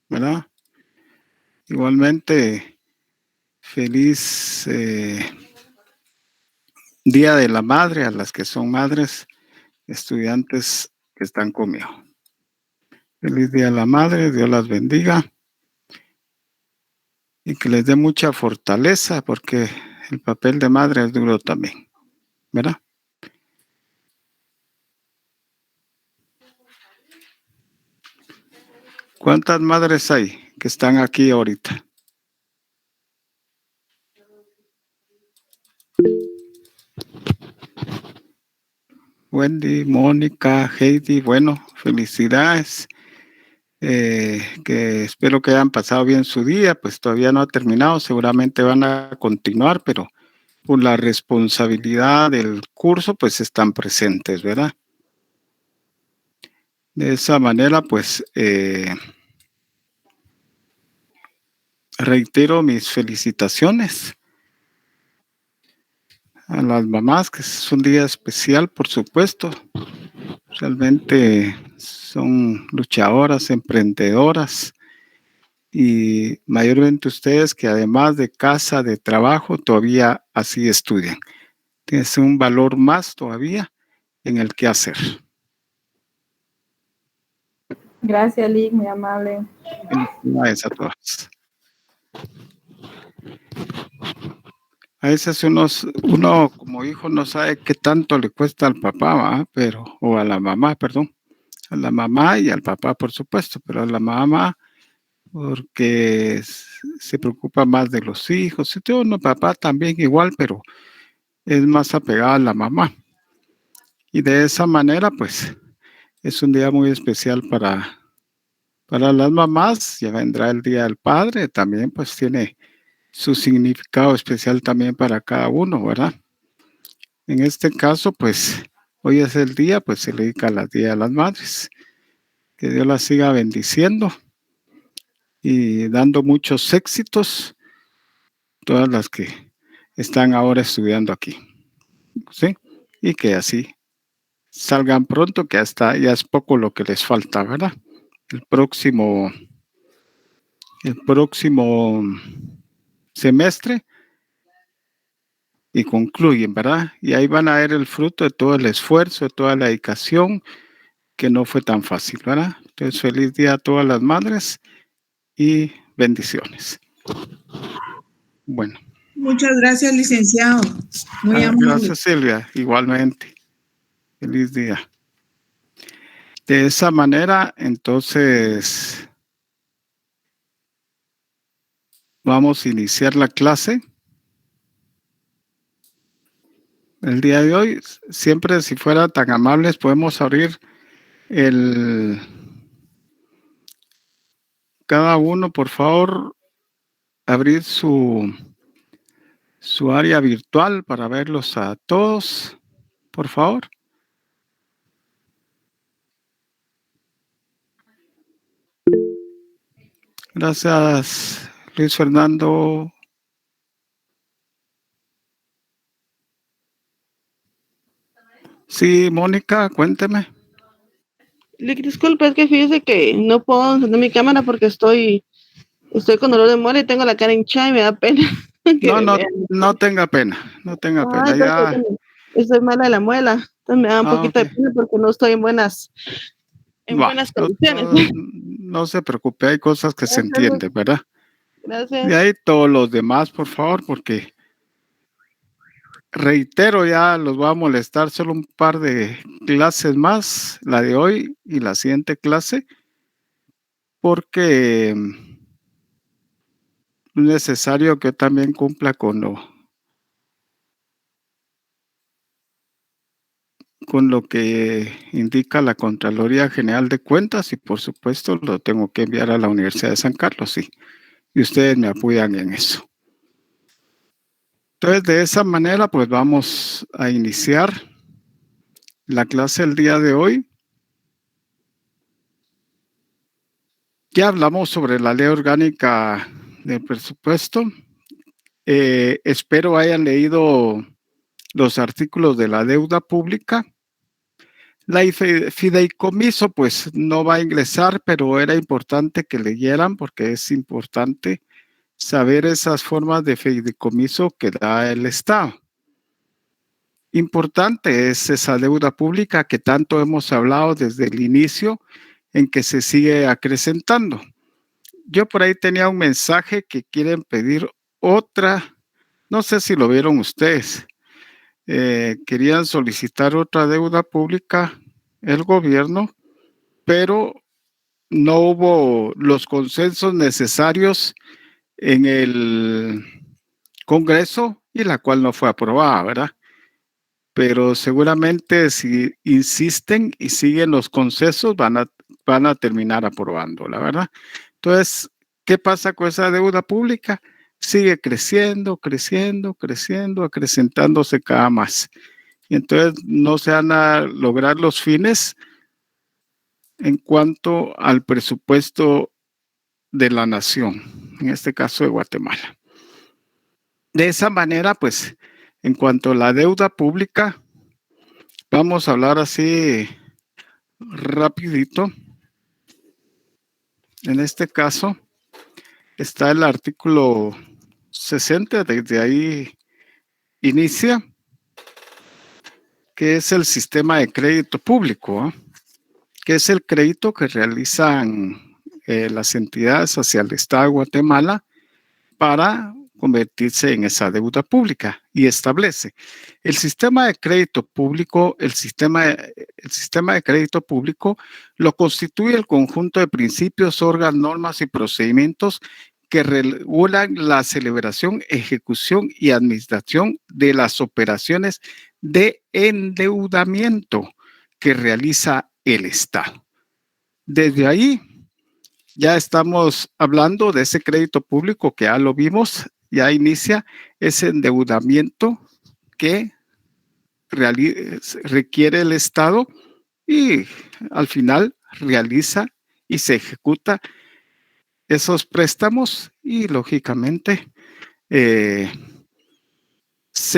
¿verdad? Igualmente, feliz Día de la Madre a las que son madres, estudiantes que están conmigo. Feliz Día de la Madre, Dios las bendiga y que les dé mucha fortaleza porque el papel de madre es duro también, ¿verdad? ¿Cuántas madres hay que están aquí ahorita? Wendy, Mónica, Heidi, bueno, felicidades. Que espero que hayan pasado bien su día, pues todavía no ha terminado, seguramente van a continuar, pero por la responsabilidad del curso, pues están presentes, ¿verdad? De esa manera, pues reitero mis felicitaciones a las mamás, que es un día especial, por supuesto. Realmente son luchadoras, emprendedoras y mayormente ustedes que además de casa, de trabajo, todavía así estudian. Tienes un valor más todavía en el que hacer. Gracias, Lick, muy amable. Felicidades a todas. A veces uno como hijo no sabe qué tanto le cuesta al papá, ¿va? Pero, o a la mamá, perdón. A la mamá y al papá, por supuesto, pero a la mamá porque se preocupa más de los hijos. Y todo, no, papá también igual, pero es más apegada a la mamá. Y de esa manera, pues, es un día muy especial para las mamás. Ya vendrá el Día del Padre, también pues tiene su significado especial también para cada uno, ¿verdad? En este caso, pues, hoy es el día, pues se le dedica al Día de las Madres. Que Dios las siga bendiciendo y dando muchos éxitos, todas las que están ahora estudiando aquí, ¿sí? Y que así salgan pronto, que hasta ya es poco lo que les falta, ¿verdad? El próximo semestre y concluyen, ¿verdad? Y ahí van a ver el fruto de todo el esfuerzo, de toda la dedicación, que no fue tan fácil, ¿verdad? Entonces, feliz día a todas las madres y bendiciones. Bueno. Muchas gracias, licenciado. Muy amable. Gracias, Silvia. Igualmente. Feliz día. De esa manera, entonces, vamos a iniciar la clase. El día de hoy, siempre si fuera tan amables, podemos abrir cada uno, por favor, abrir su área virtual para verlos a todos, por favor. Gracias, Luis Fernando. Sí, Mónica, cuénteme. Disculpe, es que fíjese que no puedo encender mi cámara porque estoy con dolor de muela y tengo la cara hinchada y me da pena que me vean. No tenga pena, no tenga pena. Ya estoy mala de la muela, entonces me da un poquito de pena porque no estoy en buenas condiciones. No se preocupe, hay cosas que se entienden, ¿verdad? Gracias. Y ahí todos los demás, por favor, porque reitero, ya los voy a molestar solo un par de clases más, la de hoy y la siguiente clase, porque es necesario que también cumpla con lo que indica la Contraloría General de Cuentas y por supuesto lo tengo que enviar a la Universidad de San Carlos, y ustedes me apoyan en eso. Entonces, de esa manera, pues vamos a iniciar la clase el día de hoy. Ya hablamos sobre la ley orgánica del presupuesto. Espero hayan leído los artículos de la deuda pública. La fideicomiso, pues no va a ingresar, pero era importante que leyeran porque es importante saber esas formas de fideicomiso que da el Estado. Importante es esa deuda pública que tanto hemos hablado desde el inicio, en que se sigue acrecentando. Yo por ahí tenía un mensaje que quieren pedir otra, no sé si lo vieron ustedes, querían solicitar otra deuda pública el gobierno, pero no hubo los consensos necesarios en el Congreso y la cual no fue aprobada, ¿verdad? Pero seguramente si insisten y siguen los consensos van a terminar aprobando, la verdad. Entonces, ¿qué pasa con esa deuda pública? Sigue creciendo, creciendo, creciendo, acrecentándose cada más. Y entonces no se van a lograr los fines en cuanto al presupuesto de la nación, en este caso de Guatemala. De esa manera, pues, en cuanto a la deuda pública, vamos a hablar así rapidito. En este caso está el artículo 60, desde ahí inicia, que es el sistema de crédito público, que es el crédito que realizan las entidades hacia el Estado de Guatemala para convertirse en esa deuda pública, y establece el sistema de crédito público. El sistema de crédito público lo constituye el conjunto de principios, órganos, normas y procedimientos que regulan la celebración, ejecución y administración de las operaciones de endeudamiento que realiza el Estado. Desde ahí ya estamos hablando de ese crédito público que ya lo vimos, ya inicia ese endeudamiento que requiere el Estado y al final realiza y se ejecuta esos préstamos y lógicamente se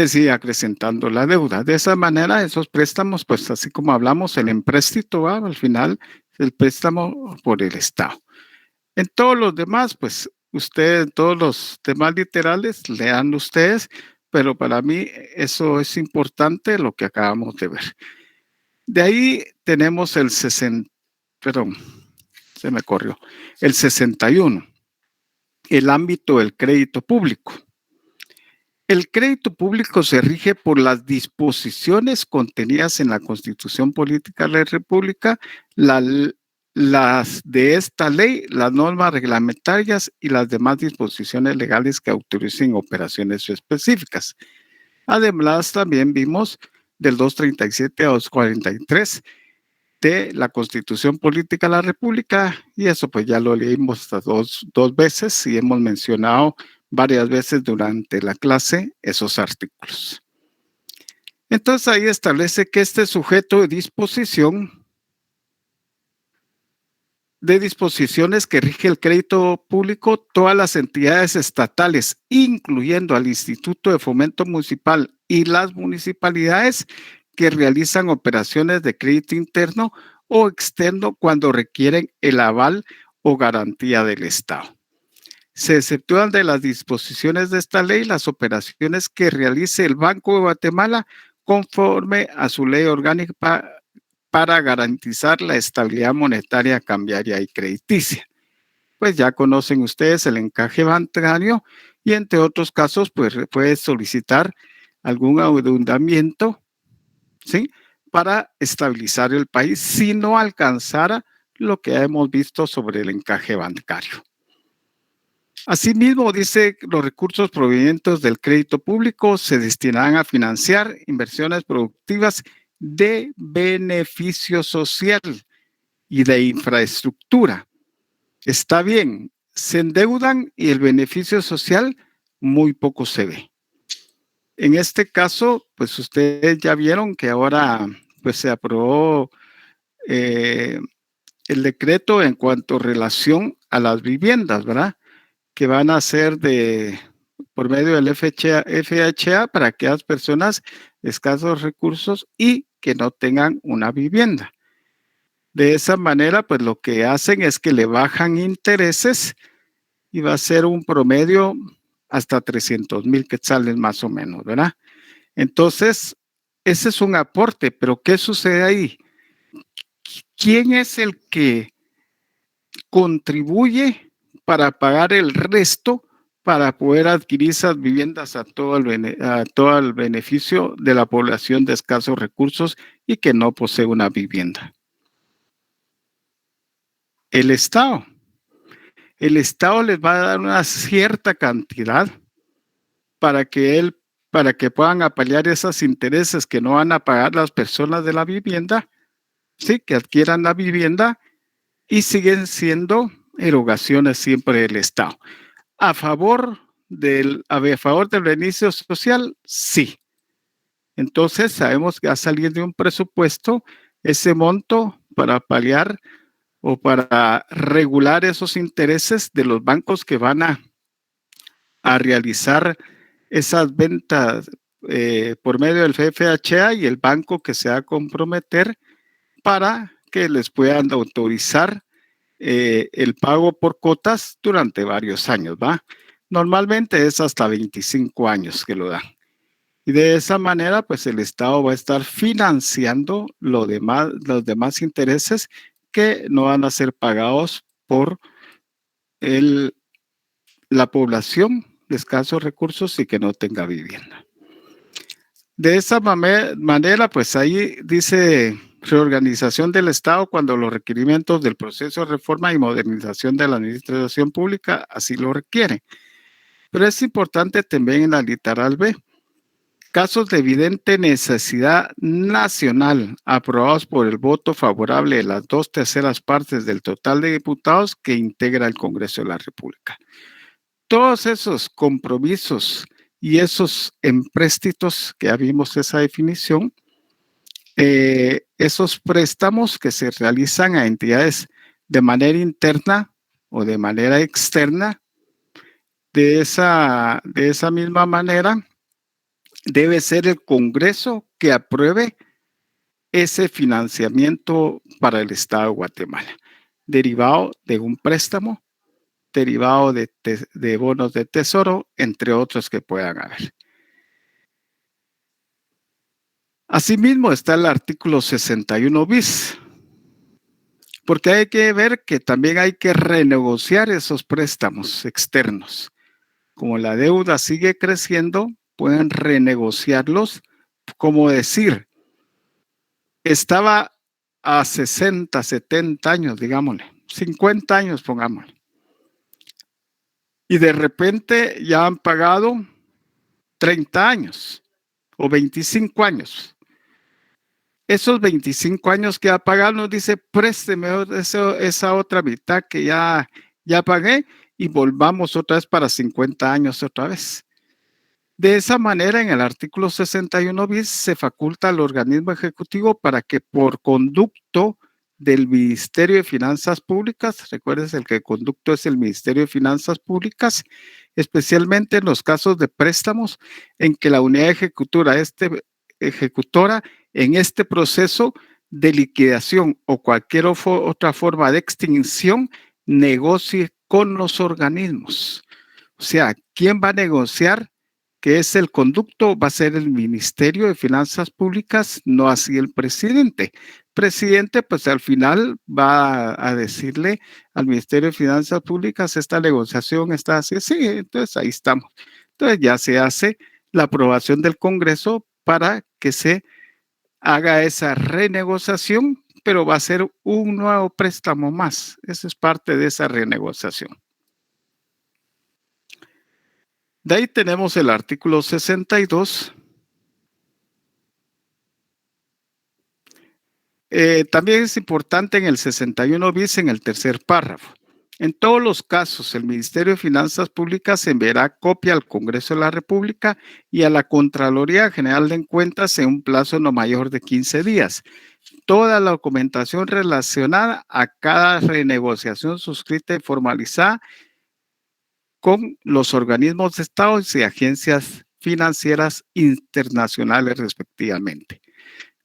sigue acrecentando la deuda. De esa manera, esos préstamos, pues así como hablamos, el empréstito va al final, el préstamo por el Estado. En todos los demás, pues ustedes, todos los demás literales, lean ustedes, pero para mí eso es importante lo que acabamos de ver. De ahí tenemos el 60, perdón, se me corrió, el 61, el ámbito del crédito público. El crédito público se rige por las disposiciones contenidas en la Constitución Política de la República, las de esta ley, las normas reglamentarias y las demás disposiciones legales que autoricen operaciones específicas. Además, también vimos del 237 a 243 de la Constitución Política de la República, y eso pues ya lo leímos hasta dos veces y hemos mencionado varias veces durante la clase esos artículos. Entonces ahí establece que este sujeto de disposiciones que rige el crédito público, todas las entidades estatales, incluyendo al Instituto de Fomento Municipal y las municipalidades que realizan operaciones de crédito interno o externo cuando requieren el aval o garantía del Estado. Se exceptúan de las disposiciones de esta ley las operaciones que realice el Banco de Guatemala conforme a su ley orgánica para garantizar la estabilidad monetaria, cambiaria y crediticia. Pues ya conocen ustedes el encaje bancario y entre otros casos pues puede solicitar algún endeudamiento, ¿sí?, para estabilizar el país si no alcanzara lo que hemos visto sobre el encaje bancario. Asimismo, dice, los recursos provenientes del crédito público se destinarán a financiar inversiones productivas de beneficio social y de infraestructura. Está bien, se endeudan y el beneficio social muy poco se ve. En este caso, pues ustedes ya vieron que ahora pues se aprobó el decreto en cuanto a relación a las viviendas, ¿verdad?, que van a ser por medio del FHA para aquellas personas de escasos recursos y que no tengan una vivienda. De esa manera, pues lo que hacen es que le bajan intereses y va a ser un promedio hasta 300,000 quetzales más o menos, ¿verdad? Entonces, ese es un aporte, pero ¿qué sucede ahí? ¿Quién es el que contribuye para pagar el resto para poder adquirir esas viviendas a todo el beneficio de la población de escasos recursos y que no posee una vivienda? El Estado. El Estado les va a dar una cierta cantidad para que puedan apalear esos intereses que no van a pagar las personas de la vivienda, sí, que adquieran la vivienda, y siguen siendo erogaciones siempre del Estado. ¿A favor del beneficio social? Sí. Entonces sabemos que va a salir de un presupuesto ese monto para paliar o para regular esos intereses de los bancos que van a realizar esas ventas por medio del FHA y el banco que se va a comprometer para que les puedan autorizar el pago por cuotas durante varios años, ¿va? Normalmente es hasta 25 años que lo dan. Y de esa manera, pues el Estado va a estar financiando los demás intereses que no van a ser pagados por la población de escasos recursos y que no tenga vivienda. De esa manera, pues ahí dice reorganización del Estado cuando los requerimientos del proceso de reforma y modernización de la administración pública así lo requieren. Pero es importante también en la literal B, casos de evidente necesidad nacional aprobados por el voto favorable de las 2/3 partes del total de diputados que integra el Congreso de la República. Todos esos compromisos y esos empréstitos, que ya vimos esa definición, esos préstamos que se realizan a entidades de manera interna o de manera externa, de esa misma manera, debe ser el Congreso que apruebe ese financiamiento para el Estado de Guatemala, derivado de un préstamo, derivado de bonos de tesoro, entre otros que puedan haber. Asimismo está el artículo 61 bis, porque hay que ver que también hay que renegociar esos préstamos externos. Como la deuda sigue creciendo, pueden renegociarlos, como decir, estaba a 60, 70 años, digámosle, 50 años, pongámosle. Y de repente ya han pagado 30 años o 25 años. Esos 25 años que ha pagado nos dice, présteme esa otra mitad que ya pagué y volvamos otra vez para 50 años otra vez. De esa manera, en el artículo 61 bis se faculta al organismo ejecutivo para que por conducto del Ministerio de Finanzas Públicas, recuerden el que conducto es el Ministerio de Finanzas Públicas, especialmente en los casos de préstamos en que la unidad ejecutora en este proceso de liquidación o cualquier otra forma de extinción negocie con los organismos. O sea, ¿quién va a negociar? Que es el conducto, va a ser el Ministerio de Finanzas Públicas, no así el presidente. Presidente, pues al final va a decirle al Ministerio de Finanzas Públicas, esta negociación está así, sí, entonces ahí estamos. Entonces ya se hace la aprobación del Congreso para que se haga esa renegociación, pero va a ser un nuevo préstamo más. Eso es parte de esa renegociación. De ahí tenemos el artículo 62. También es importante en el 61 bis, en el tercer párrafo. En todos los casos, el Ministerio de Finanzas Públicas enviará copia al Congreso de la República y a la Contraloría General de Cuentas en un plazo no mayor de 15 días. Toda la documentación relacionada a cada renegociación suscrita y formalizada con los organismos de Estado y agencias financieras internacionales respectivamente.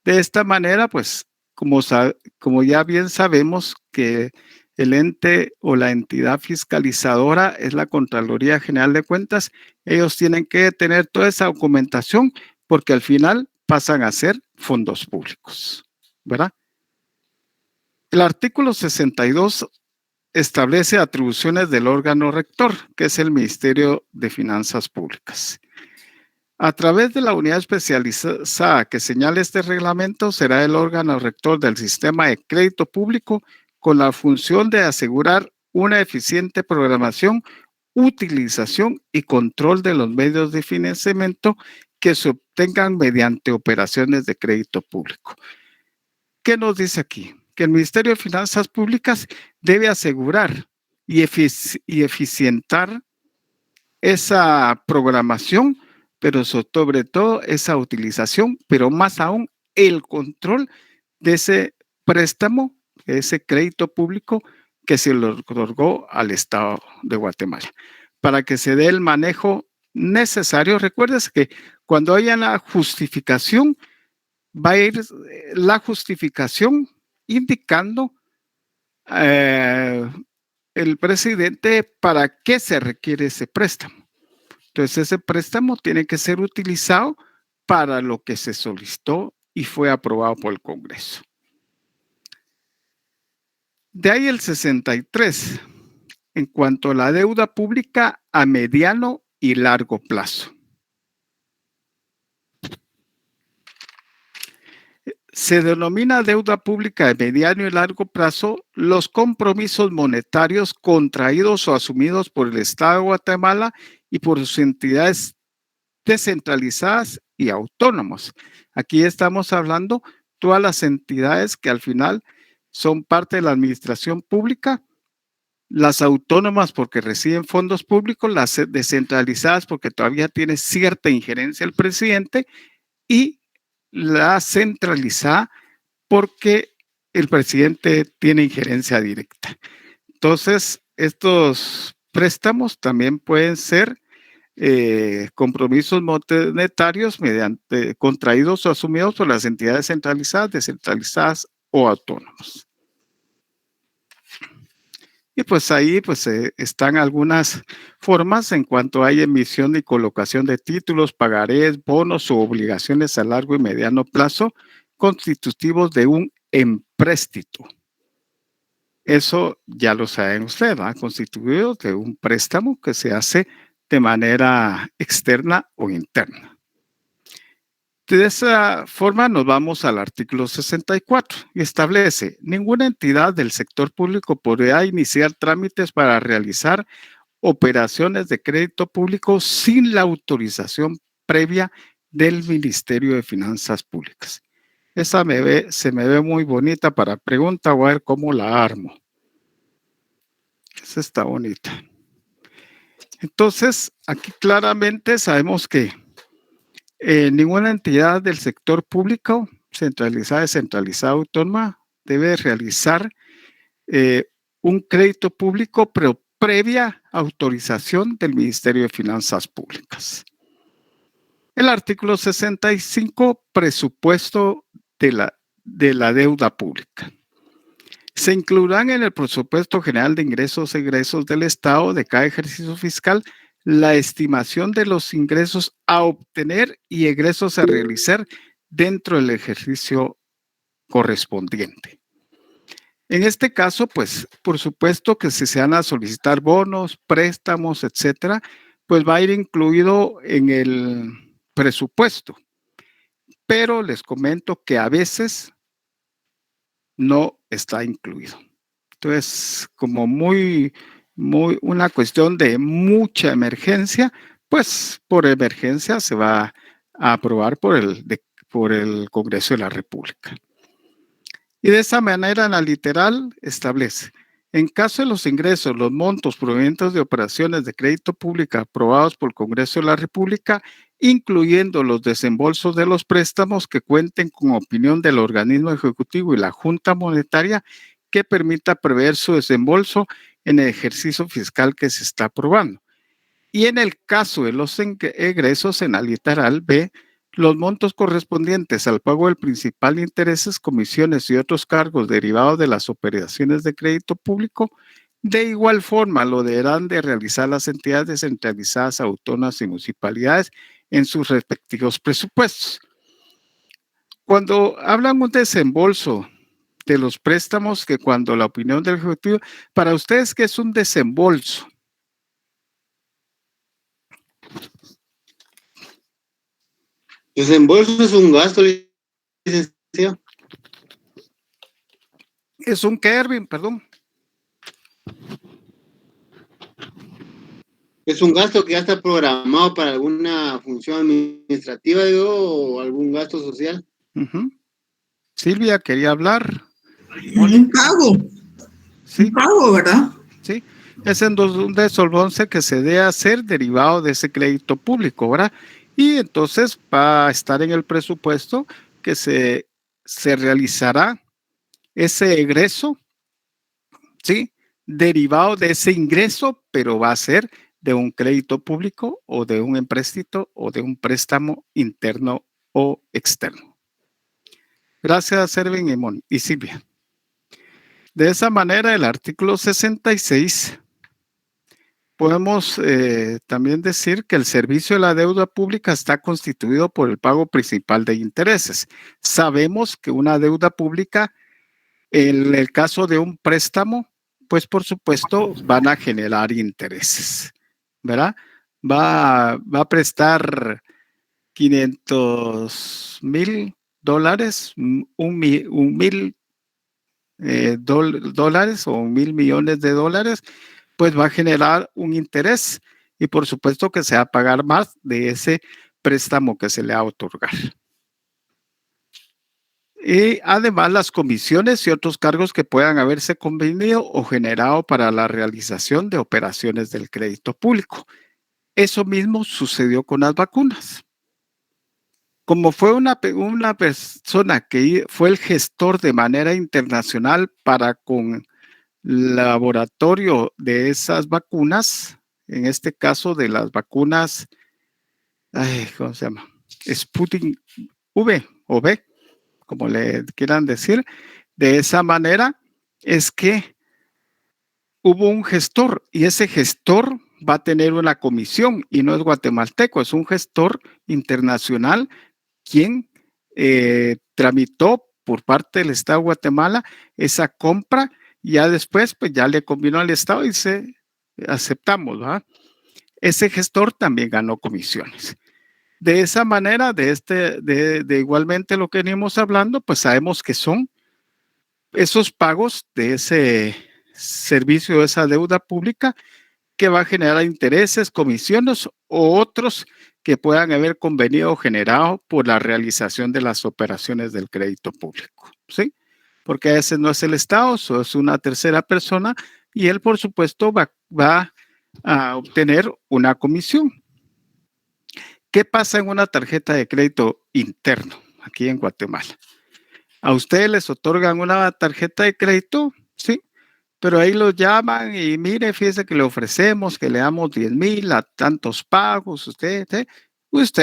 De esta manera, pues, como ya bien sabemos que el ente o la entidad fiscalizadora es la Contraloría General de Cuentas, ellos tienen que tener toda esa documentación porque al final pasan a ser fondos públicos, ¿verdad? El artículo 62 establece atribuciones del órgano rector, que es el Ministerio de Finanzas Públicas. A través de la unidad especializada que señale este reglamento, será el órgano rector del sistema de crédito público con la función de asegurar una eficiente programación, utilización y control de los medios de financiamiento que se obtengan mediante operaciones de crédito público. ¿Qué nos dice aquí? Que el Ministerio de Finanzas Públicas debe asegurar y eficientar esa programación, pero sobre todo esa utilización, pero más aún el control de ese préstamo, ese crédito público que se le otorgó al Estado de Guatemala, para que se dé el manejo necesario. Recuerdes que cuando haya la justificación, va a ir la justificación indicando el presidente para qué se requiere ese préstamo. Entonces, ese préstamo tiene que ser utilizado para lo que se solicitó y fue aprobado por el Congreso. De ahí el 63, en cuanto a la deuda pública a mediano y largo plazo. Se denomina deuda pública de mediano y largo plazo los compromisos monetarios contraídos o asumidos por el Estado de Guatemala y por sus entidades descentralizadas y autónomas. Aquí estamos hablando todas las entidades que al final son parte de la administración pública, las autónomas porque reciben fondos públicos, las descentralizadas porque todavía tiene cierta injerencia el presidente y la centralizada porque el presidente tiene injerencia directa. Entonces, estos préstamos también pueden ser compromisos monetarios contraídos o asumidos por las entidades centralizadas, descentralizadas o autónomas. Y pues ahí están algunas formas en cuanto hay emisión y colocación de títulos, pagarés, bonos o obligaciones a largo y mediano plazo constitutivos de un empréstito. Eso ya lo saben ustedes, ¿verdad? Constituido de un préstamo que se hace de manera externa o interna. De esa forma nos vamos al artículo 64 y establece: ninguna entidad del sector público podrá iniciar trámites para realizar operaciones de crédito público sin la autorización previa del Ministerio de Finanzas Públicas. Esa se me ve muy bonita para pregunta, voy a ver cómo la armo. Esa está bonita. Entonces, aquí claramente sabemos que ninguna entidad del sector público, centralizada, descentralizada, autónoma, debe realizar un crédito público, pero previa autorización del Ministerio de Finanzas Públicas. El artículo 65, presupuesto de la deuda pública. Se incluirán en el presupuesto general de ingresos e egresos del Estado de cada ejercicio fiscal la estimación de los ingresos a obtener y egresos a realizar dentro del ejercicio correspondiente. En este caso, pues, por supuesto que si se van a solicitar bonos, préstamos, etcétera, pues va a ir incluido en el presupuesto. Pero les comento que a veces no está incluido. Entonces, como muy una cuestión de mucha emergencia, pues por emergencia se va a aprobar por el Congreso de la República. Y de esa manera, en la literal, establece: en caso de los ingresos, los montos provenientes de operaciones de crédito público aprobados por el Congreso de la República, incluyendo los desembolsos de los préstamos que cuenten con opinión del organismo ejecutivo y la Junta Monetaria que permita prever su desembolso en el ejercicio fiscal que se está aprobando. Y en el caso de los egresos, en la literal B, Los montos correspondientes al pago del principal, intereses, comisiones y otros cargos derivados de las operaciones de crédito público, de igual forma lo deberán de realizar las entidades descentralizadas, autónomas y municipalidades en sus respectivos presupuestos. Cuando hablan un desembolso de los préstamos, que cuando la opinión del Ejecutivo, para ustedes, ¿qué es un desembolso? Desembolso es un gasto, licenciado. ¿Es un qué, Erwin? Perdón. Es un gasto que ya está programado para alguna función administrativa, o algún gasto social. Silvia, quería hablar. Un pago. Sí. Un pago, ¿verdad? Sí. Es un desembolso que se debe hacer derivado de ese crédito público, ¿verdad? Y entonces va a estar en el presupuesto que se realizará ese egreso, ¿sí? Derivado de ese ingreso, pero va a ser de un crédito público o de un empréstito o de un préstamo interno o externo. Gracias, Erwin y Silvia. De esa manera, el artículo 66, podemos también decir que el servicio de la deuda pública está constituido por el pago principal de intereses. Sabemos que una deuda pública, en el caso de un préstamo, pues por supuesto van a generar intereses, ¿verdad? Va a prestar $500,000, $1,000,000 o $1,000,000,000, pues va a generar un interés y por supuesto que se va a pagar más de ese préstamo que se le va a otorgar. Y además las comisiones y otros cargos que puedan haberse convenido o generado para la realización de operaciones del crédito público. Eso mismo sucedió con las vacunas. Como fue una persona que fue el gestor de manera internacional para con el laboratorio de esas vacunas, en este caso de las vacunas, ¿cómo se llama? Sputnik V o B, como le quieran decir. De esa manera es que hubo un gestor y ese gestor va a tener una comisión y no es guatemalteco, es un gestor internacional quien tramitó por parte del Estado de Guatemala esa compra y ya después pues ya le convino al Estado y aceptamos, ¿verdad? Ese gestor también ganó comisiones. De esa manera, de igualmente lo que venimos hablando, pues sabemos que son esos pagos de ese servicio, de esa deuda pública que va a generar intereses, comisiones o otros que puedan haber convenido o generado por la realización de las operaciones del crédito público, ¿sí? Porque a veces no es el Estado, eso es una tercera persona y él, por supuesto, va a obtener una comisión. ¿Qué pasa en una tarjeta de crédito interno aquí en Guatemala? A ustedes les otorgan una tarjeta de crédito, ¿sí? Pero ahí los llaman y mire, fíjese que le ofrecemos que le damos 10,000 a tantos pagos, usted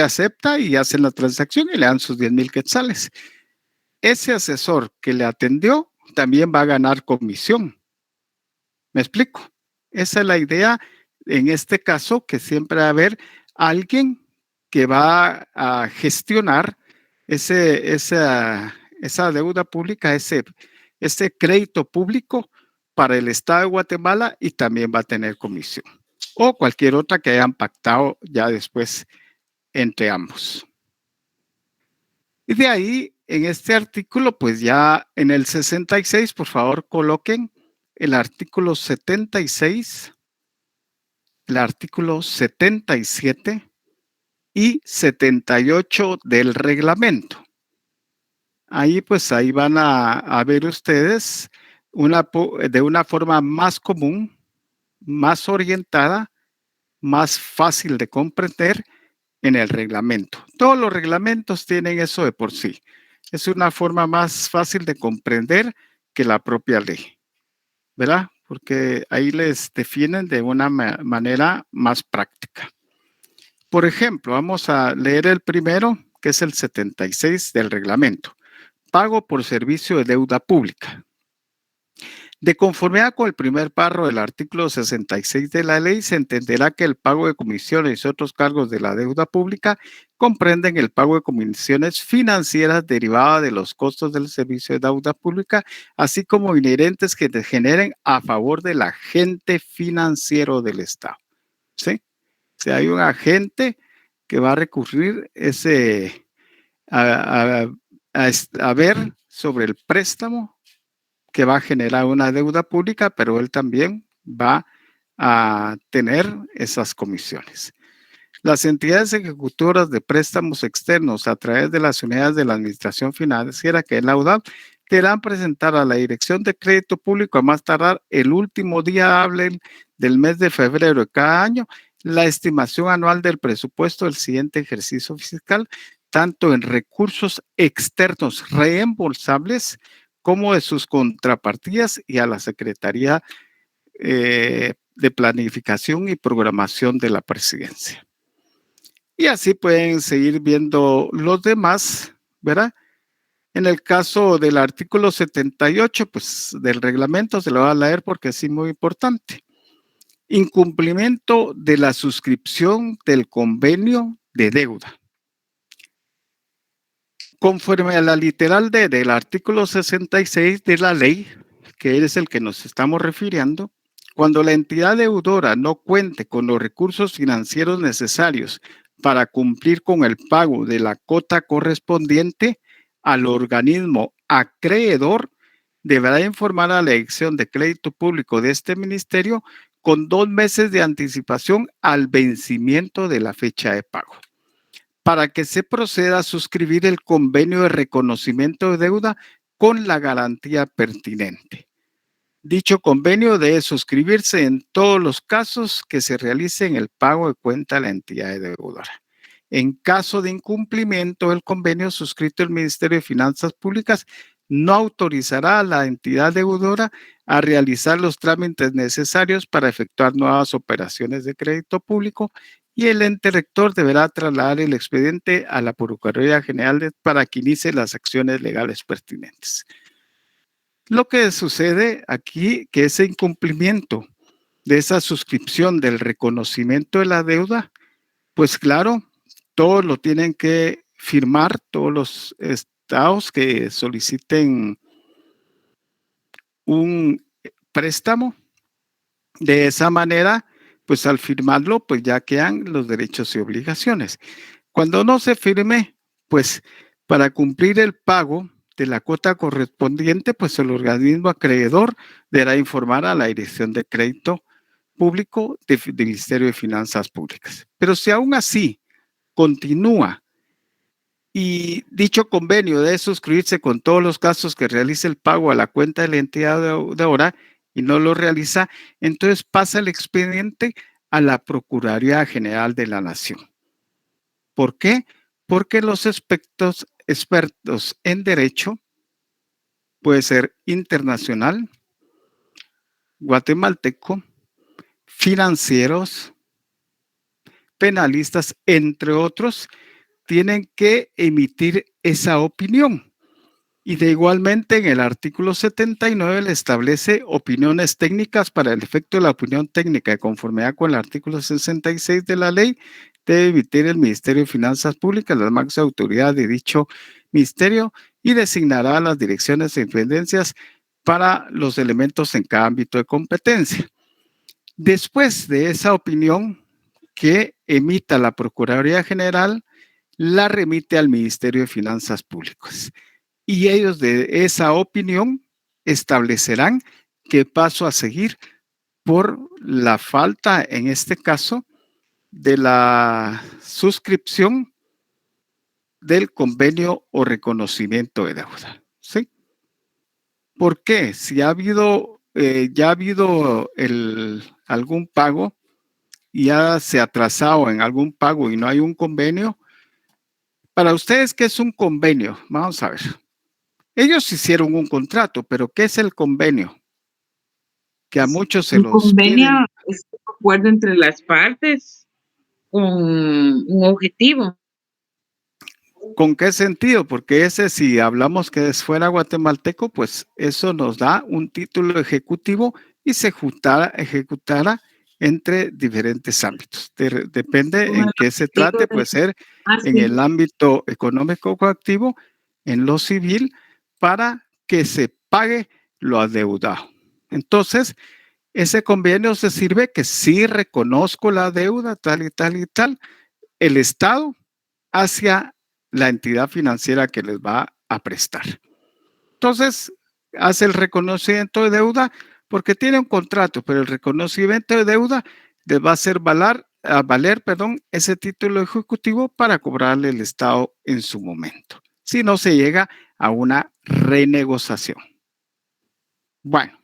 acepta y hacen la transacción y le dan sus 10,000 quetzales. Ese asesor que le atendió también va a ganar comisión. ¿Me explico? Esa es la idea en este caso, que siempre va a haber alguien que va a gestionar esa deuda pública, ese crédito público para el Estado de Guatemala y también va a tener comisión o cualquier otra que hayan pactado ya después entre ambos. Y de ahí, en este artículo, pues ya en el 66, por favor, coloquen el artículo 76, el artículo 77 y 78 del reglamento. Ahí van a ver ustedes de una forma más común, más orientada, más fácil de comprender en el reglamento. Todos los reglamentos tienen eso de por sí. Es una forma más fácil de comprender que la propia ley, ¿verdad? Porque ahí les definen de una manera más práctica. Por ejemplo, vamos a leer el primero, que es el 76 del reglamento. Pago por servicio de deuda pública. De conformidad con el primer párrafo del artículo 66 de la ley, se entenderá que el pago de comisiones y otros cargos de la deuda pública comprenden el pago de comisiones financieras derivadas de los costos del servicio de deuda pública, así como inherentes que se generen a favor del agente financiero del Estado. ¿Sí? Si hay un agente que va a recurrir a ver sobre el préstamo que va a generar una deuda pública, pero él también va a tener esas comisiones. Las entidades ejecutoras de préstamos externos a través de las unidades de la Administración Financiera, que es la UDAP, deberán presentar a la Dirección de Crédito Público a más tardar el último día hábil del mes de febrero de cada año la estimación anual del presupuesto del siguiente ejercicio fiscal, tanto en recursos externos reembolsables como de sus contrapartidas y a la Secretaría de Planificación y Programación de la Presidencia. Y así pueden seguir viendo los demás, ¿verdad? En el caso del artículo 78, pues del reglamento se lo voy a leer porque es muy importante. Incumplimiento de la suscripción del convenio de deuda. Conforme a la literal D del artículo 66 de la ley, que es el que nos estamos refiriendo, cuando la entidad deudora no cuente con los recursos financieros necesarios para cumplir con el pago de la cuota correspondiente al organismo acreedor, deberá informar a la Dirección de Crédito Público de este ministerio con 2 meses de anticipación al vencimiento de la fecha de pago, para que se proceda a suscribir el convenio de reconocimiento de deuda con la garantía pertinente. Dicho convenio debe suscribirse en todos los casos que se realice en el pago de cuenta a la entidad deudora. En caso de incumplimiento del convenio suscrito, el Ministerio de Finanzas Públicas no autorizará a la entidad deudora a realizar los trámites necesarios para efectuar nuevas operaciones de crédito público y el ente rector deberá trasladar el expediente a la Procuraduría General para que inicie las acciones legales pertinentes. Lo que sucede aquí, que ese incumplimiento de esa suscripción del reconocimiento de la deuda, pues claro, todos lo tienen que firmar, todos los estados que soliciten un préstamo. De esa manera, pues al firmarlo, pues ya quedan los derechos y obligaciones. Cuando no se firme, pues para cumplir el pago de la cuota correspondiente, pues el organismo acreedor deberá informar a la Dirección de Crédito Público del Ministerio de Finanzas Públicas. Pero si aún así continúa y dicho convenio debe suscribirse con todos los casos que realice el pago a la cuenta de la entidad deudora y no lo realiza, entonces pasa el expediente a la Procuraduría General de la Nación. ¿Por qué? Porque los expertos en derecho, puede ser internacional, guatemalteco, financieros, penalistas, entre otros, tienen que emitir esa opinión. Y de igualmente en el artículo 79 le establece opiniones técnicas para el efecto de la opinión técnica de conformidad con el artículo 66 de la ley, debe emitir el Ministerio de Finanzas Públicas, la máxima autoridad de dicho ministerio, y designará las direcciones de dependencias para los elementos en cada ámbito de competencia. Después de esa opinión que emita la Procuraduría General, la remite al Ministerio de Finanzas Públicas. Y ellos de esa opinión establecerán qué paso a seguir por la falta, en este caso, de la suscripción del convenio o reconocimiento de deuda. ¿Sí? ¿Por qué? Si ya ha habido algún pago y ya se ha atrasado en algún pago y no hay un convenio, para ustedes, ¿qué es un convenio? Vamos a ver. Ellos hicieron un contrato, pero ¿qué es el convenio? Que a muchos se los convenio piden. es un acuerdo entre las partes con un objetivo. ¿Con qué sentido? Porque ese, si hablamos que es fuera guatemalteco, pues eso nos da un título ejecutivo y se ejecutara entre diferentes ámbitos. Depende en qué se trate, puede ser en el ámbito económico coactivo, en lo civil, para que se pague lo adeudado. Entonces, ese convenio se sirve que sí reconozco la deuda, tal y tal y tal, el Estado hacia la entidad financiera que les va a prestar. Entonces, hace el reconocimiento de deuda porque tiene un contrato, pero el reconocimiento de deuda les va a hacer valer ese título ejecutivo para cobrarle el Estado en su momento, si no se llega a una renegociación. Bueno,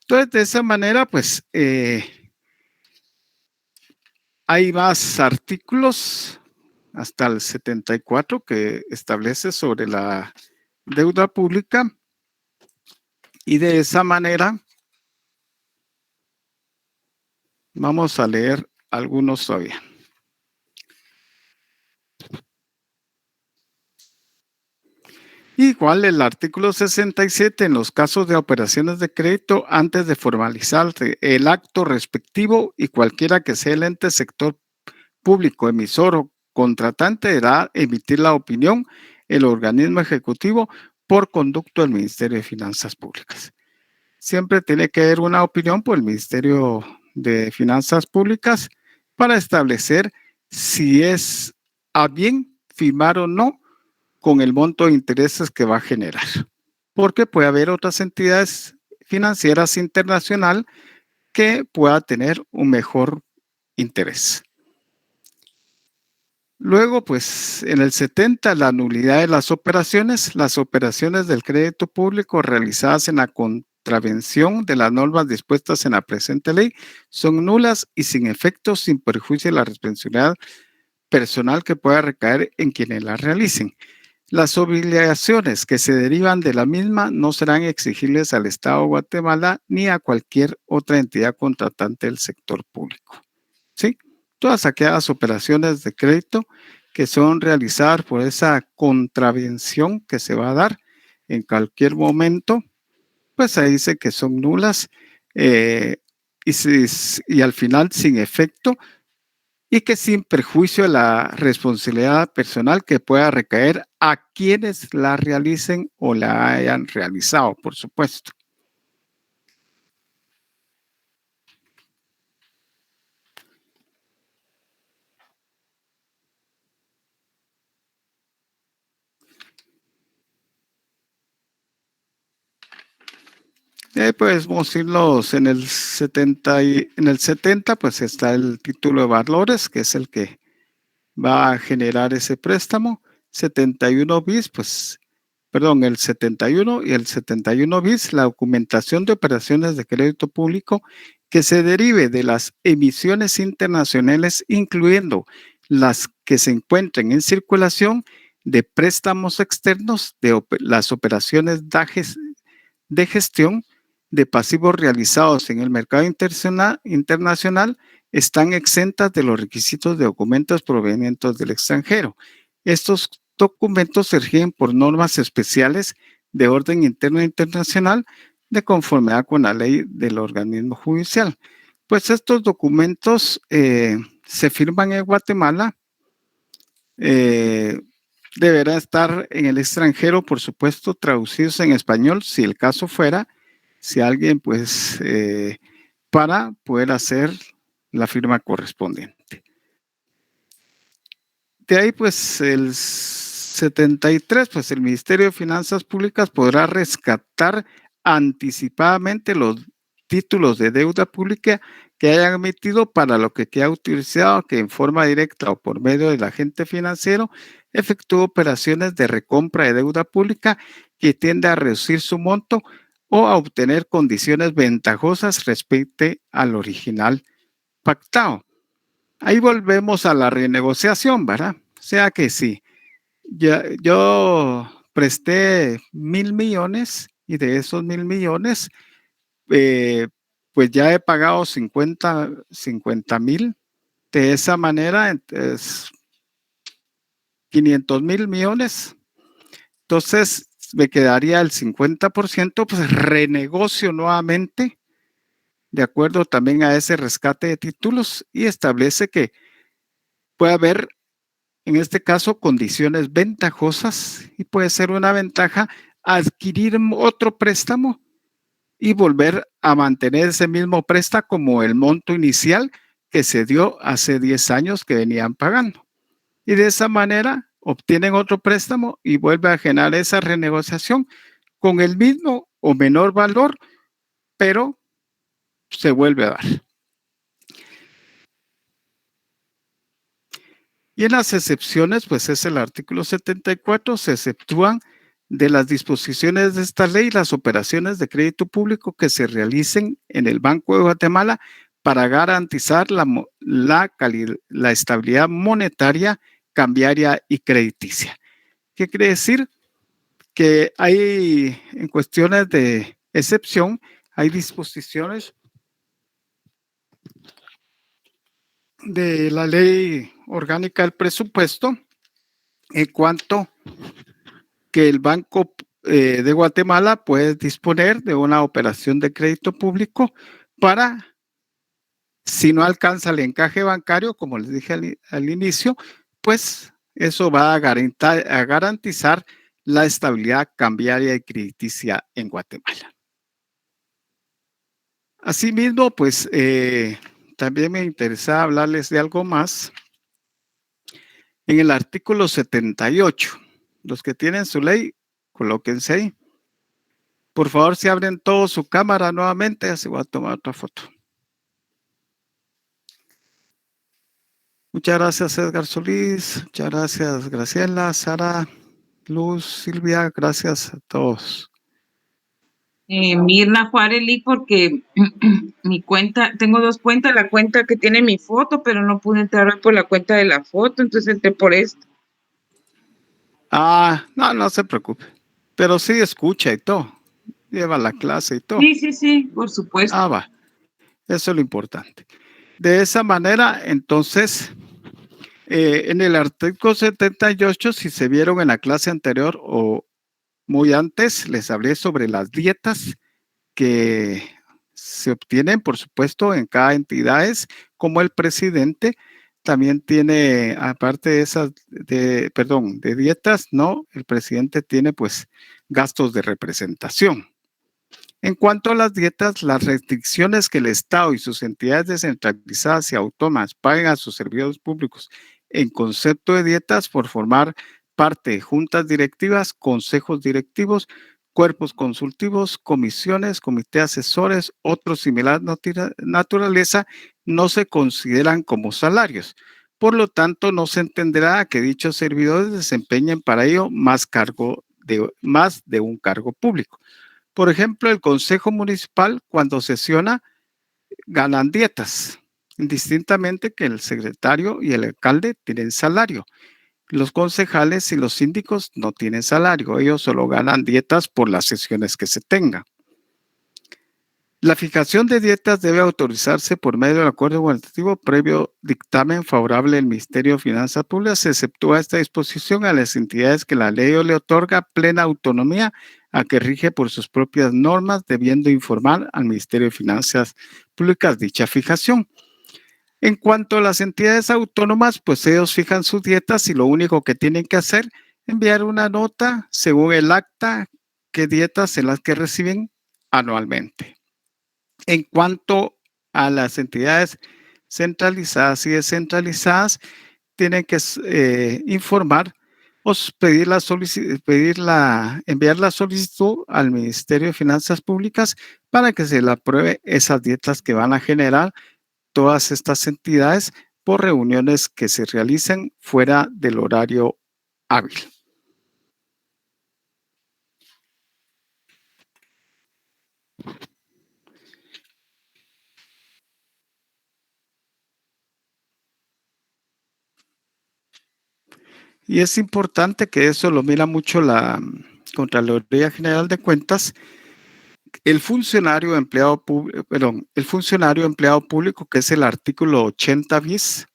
entonces de esa manera, pues, hay más artículos hasta el 74 que establece sobre la deuda pública y de esa manera vamos a leer algunos todavía. Igual el artículo 67 en los casos de operaciones de crédito antes de formalizar el acto respectivo y cualquiera que sea el ente sector público emisor o contratante deberá emitir la opinión el organismo ejecutivo por conducto del Ministerio de Finanzas Públicas. Siempre tiene que haber una opinión por el Ministerio de Finanzas Públicas para establecer si es a bien firmar o no con el monto de intereses que va a generar. Porque puede haber otras entidades financieras internacionales que pueda tener un mejor interés. Luego, pues, en el 70, la nulidad de las operaciones del crédito público realizadas en la contravención de las normas dispuestas en la presente ley son nulas y sin efecto, sin perjuicio de la responsabilidad personal que pueda recaer en quienes las realicen. Las obligaciones que se derivan de la misma no serán exigibles al Estado de Guatemala ni a cualquier otra entidad contratante del sector público. ¿Sí? Todas aquellas operaciones de crédito que son realizadas por esa contravención que se va a dar en cualquier momento, pues ahí dice que son nulas y al final sin efecto y que sin perjuicio de la responsabilidad personal que pueda recaer a quienes la realicen o la hayan realizado, por supuesto. Podemos irnos en el 70, pues está el título de valores, que es el que va a generar ese préstamo. 71 bis, pues, perdón, el 71 y el 71 bis, la documentación de operaciones de crédito público que se derive de las emisiones internacionales, incluyendo las que se encuentren en circulación de préstamos externos, de las operaciones de gestión de pasivos realizados en el mercado internacional están exentas de los requisitos de documentos provenientes del extranjero. Estos documentos se rigen por normas especiales de orden interno e internacional de conformidad con la ley del organismo judicial. Pues estos documentos se firman en Guatemala, deberán estar en el extranjero, por supuesto, traducidos en español, si el caso fuera, si alguien, pues, para poder hacer la firma correspondiente. De ahí, pues, el 73, pues, el Ministerio de Finanzas Públicas podrá rescatar anticipadamente los títulos de deuda pública que hayan emitido para lo que queda autorizado que en forma directa o por medio del agente financiero efectúe operaciones de recompra de deuda pública que tiende a reducir su monto o a obtener condiciones ventajosas respecto al original pactado. Ahí volvemos a la renegociación, ¿verdad? O sea que sí, yo presté 1,000 millones y de esos 1,000 millones, pues ya he pagado 50,000. De esa manera, entonces, 500,000 millones. Entonces, me quedaría el 50%, pues renegocio nuevamente, de acuerdo también a ese rescate de títulos, y establece que puede haber, en este caso, condiciones ventajosas, y puede ser una ventaja adquirir otro préstamo y volver a mantener ese mismo préstamo como el monto inicial que se dio hace 10 años que venían pagando. Y de esa manera obtienen otro préstamo y vuelve a generar esa renegociación con el mismo o menor valor, pero se vuelve a dar. Y en las excepciones, pues es el artículo 74, se exceptúan de las disposiciones de esta ley las operaciones de crédito público que se realicen en el Banco de Guatemala para garantizar la estabilidad monetaria, cambiaria y crediticia. ¿Qué quiere decir? Que hay, en cuestiones de excepción, hay disposiciones de la ley orgánica del presupuesto en cuanto que el Banco de Guatemala puede disponer de una operación de crédito público para, si no alcanza el encaje bancario, como les dije al inicio, pues eso va a garantizar la estabilidad cambiaria y crediticia en Guatemala. Asimismo, pues también me interesa hablarles de algo más. En el artículo 78, los que tienen su ley, colóquense ahí. Por favor, si abren todo su cámara nuevamente, así voy a tomar otra foto. Muchas gracias, Edgar Solís. Muchas gracias, Graciela, Sara, Luz, Silvia. Gracias a todos. Mirna Juárez, porque mi cuenta, tengo dos cuentas, la cuenta que tiene mi foto, pero no pude entrar hoy por la cuenta de la foto, entonces entré por esto. No se preocupe. Pero sí escucha y todo. Lleva la clase y todo. Sí, por supuesto. Va. Eso es lo importante. De esa manera, entonces, en el artículo 78, si se vieron en la clase anterior o muy antes, les hablé sobre las dietas que se obtienen, por supuesto, en cada entidad, como el presidente también tiene, aparte de esas, de dietas, no, el presidente tiene pues gastos de representación. En cuanto a las dietas, las restricciones que el Estado y sus entidades descentralizadas y autónomas paguen a sus servidores públicos en concepto de dietas por formar parte de juntas directivas, consejos directivos, cuerpos consultivos, comisiones, comités asesores, otros similar naturaleza, no se consideran como salarios. Por lo tanto, no se entenderá que dichos servidores desempeñen para ello más de un cargo público. Por ejemplo, el Consejo Municipal, cuando sesiona, ganan dietas, indistintamente que el secretario y el alcalde tienen salario. Los concejales y los síndicos no tienen salario, ellos solo ganan dietas por las sesiones que se tengan. La fijación de dietas debe autorizarse por medio del acuerdo gubernativo previo dictamen favorable del Ministerio de Finanzas Públicas. Se exceptúa esta disposición a las entidades que la ley le otorga plena autonomía a que rige por sus propias normas, debiendo informar al Ministerio de Finanzas Públicas dicha fijación. En cuanto a las entidades autónomas, pues ellos fijan sus dietas y lo único que tienen que hacer es enviar una nota según el acta qué dietas son las que reciben anualmente. En cuanto a las entidades centralizadas y descentralizadas, tienen que informar o enviar la solicitud al Ministerio de Finanzas Públicas para que se le apruebe esas dietas que van a generar todas estas entidades por reuniones que se realicen fuera del horario hábil. Y es importante que eso lo mira mucho la Contraloría General de Cuentas. El funcionario empleado público, que es el artículo 80 bis,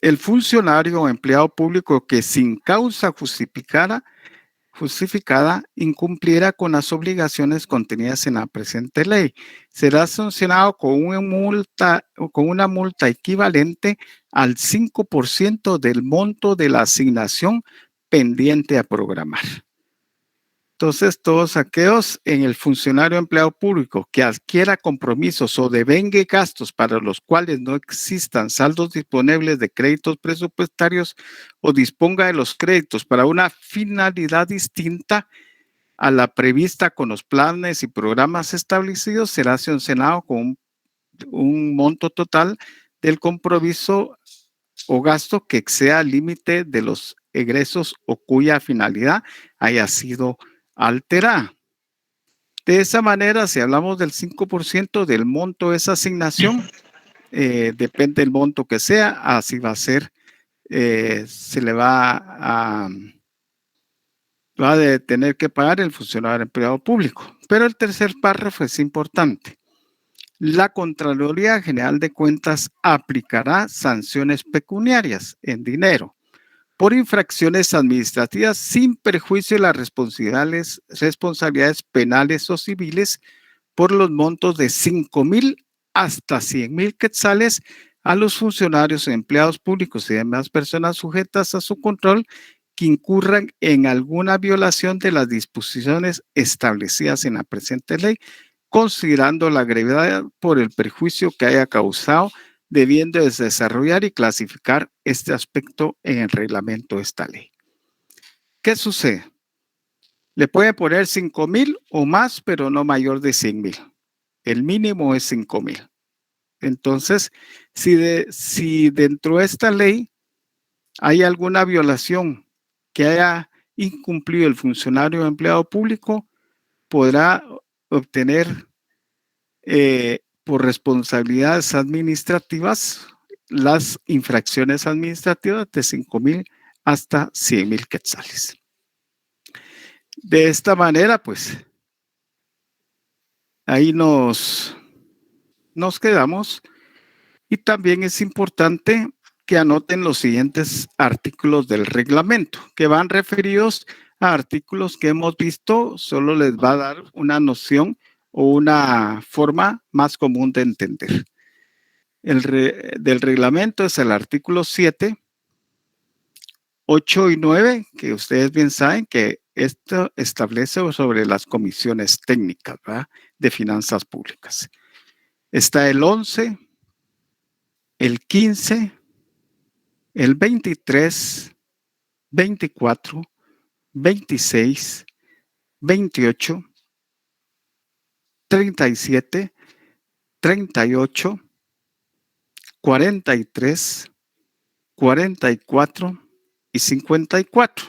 el funcionario o empleado público que sin causa justificada incumpliera con las obligaciones contenidas en la presente ley, será sancionado con una multa equivalente al 5% del monto de la asignación pendiente a programar. Entonces, todos aquellos en el funcionario empleado público que adquiera compromisos o devengue gastos para los cuales no existan saldos disponibles de créditos presupuestarios o disponga de los créditos para una finalidad distinta a la prevista con los planes y programas establecidos, será sancionado con un monto total del compromiso o gasto que exceda el límite de los egresos o cuya finalidad haya sido alterada. De esa manera, si hablamos del 5% del monto de esa asignación, depende del monto que sea, así va a ser, se le va a tener que pagar el funcionario empleado público. Pero el tercer párrafo es importante. La Contraloría General de Cuentas aplicará sanciones pecuniarias en dinero por infracciones administrativas sin perjuicio de las responsabilidades penales o civiles por los montos de 5,000 hasta 100,000 quetzales a los funcionarios, empleados públicos y demás personas sujetas a su control que incurran en alguna violación de las disposiciones establecidas en la presente ley, considerando la gravedad por el perjuicio que haya causado, debiendo desarrollar y clasificar este aspecto en el reglamento de esta ley. ¿Qué sucede? Le puede poner 5,000 o más, pero no mayor de 100,000. El mínimo es 5,000. Entonces, si dentro de esta ley hay alguna violación que haya incumplido el funcionario o empleado público, podrá obtener por responsabilidades administrativas las infracciones administrativas de 5,000 hasta 100,000 quetzales. De esta manera, pues, ahí nos quedamos. Y también es importante que anoten los siguientes artículos del reglamento, que van referidos a artículos que hemos visto. Solo les va a dar una noción o una forma más común de entender. Del reglamento es el artículo 7, 8 y 9, que ustedes bien saben que esto establece sobre las comisiones técnicas, ¿verdad?, de finanzas públicas. Está el 11, el 15, el 23, 24, 26, 28, 37, 38, 43, 44 y 54.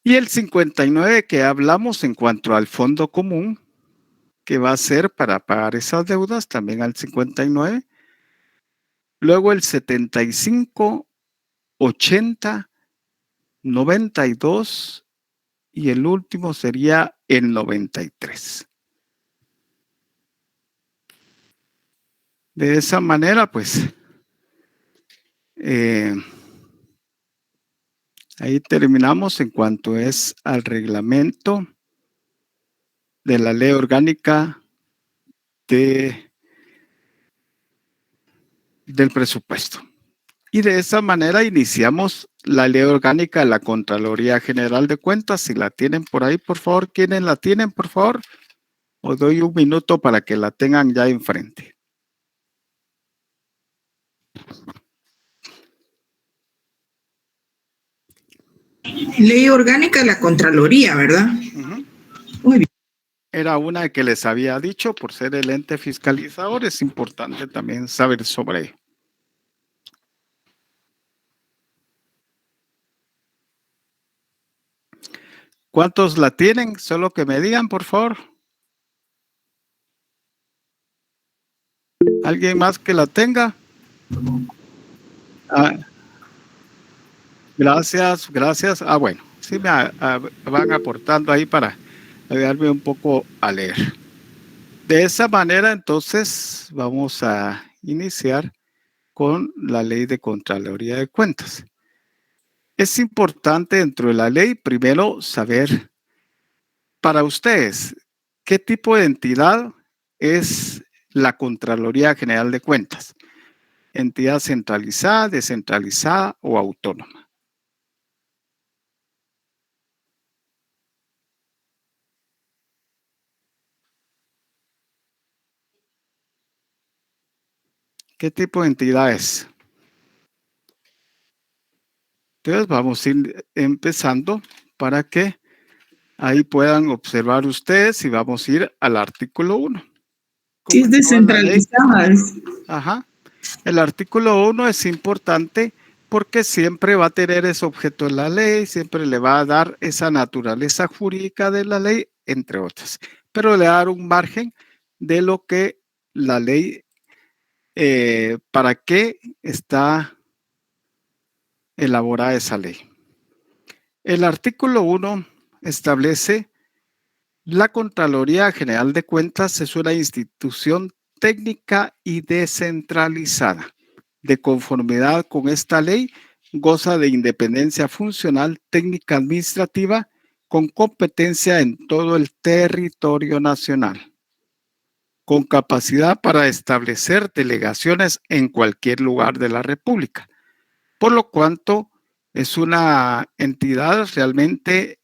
Y el 59 que hablamos en cuanto al fondo común, que va a ser para pagar esas deudas, también al 59. Luego el 75, 80, 92 y el último sería el 93. De esa manera, pues, ahí terminamos en cuanto es al reglamento de la ley orgánica del presupuesto. Y de esa manera iniciamos la ley orgánica de la Contraloría General de Cuentas. Si la tienen por ahí, por favor, ¿quiénes la tienen, por favor? Os doy un minuto para que la tengan ya enfrente. Ley orgánica de la Contraloría, ¿verdad? Uh-huh. Muy bien. Era una que les había dicho, por ser el ente fiscalizador, es importante también saber sobre ello. ¿Cuántos la tienen? Solo que me digan, por favor. ¿Alguien más que la tenga? Gracias. Bueno, sí me van aportando ahí para ayudarme un poco a leer. De esa manera, entonces, vamos a iniciar con la ley de Contraloría de Cuentas. Es importante dentro de la ley, primero, saber para ustedes qué tipo de entidad es la Contraloría General de Cuentas. ¿Entidad centralizada, descentralizada o autónoma? ¿Qué tipo de entidad es? Entonces vamos a ir empezando para que ahí puedan observar ustedes y vamos a ir al artículo 1. Sí, es descentralizada. Ajá. El artículo 1 es importante porque siempre va a tener ese objeto en la ley, siempre le va a dar esa naturaleza jurídica de la ley, entre otras. Pero le va a dar un margen de lo que la ley, para qué está elaborada esa ley. El artículo 1 establece: la Contraloría General de Cuentas es una institución técnica y descentralizada. De conformidad con esta ley, goza de independencia funcional, técnica, administrativa, con competencia en todo el territorio nacional, con capacidad para establecer delegaciones en cualquier lugar de la República, por lo cuanto es una entidad realmente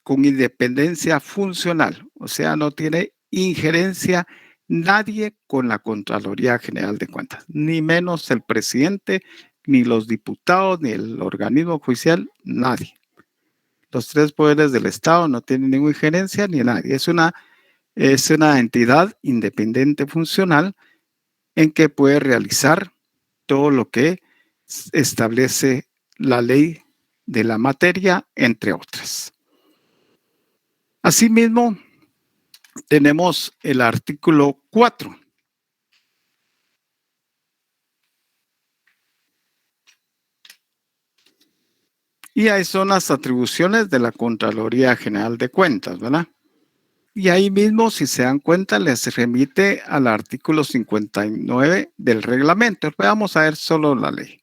con independencia funcional, o sea, no tiene injerencia nadie con la Contraloría General de Cuentas, ni menos el presidente, ni los diputados, ni el organismo judicial, nadie. Los tres poderes del Estado no tienen ninguna injerencia, ni nadie. Es una entidad independiente funcional en que puede realizar todo lo que establece la ley de la materia, entre otras. Asimismo, tenemos el artículo 4. Y ahí son las atribuciones de la Contraloría General de Cuentas, ¿verdad? Y ahí mismo, si se dan cuenta, les remite al artículo 59 del reglamento. Vamos a ver solo la ley.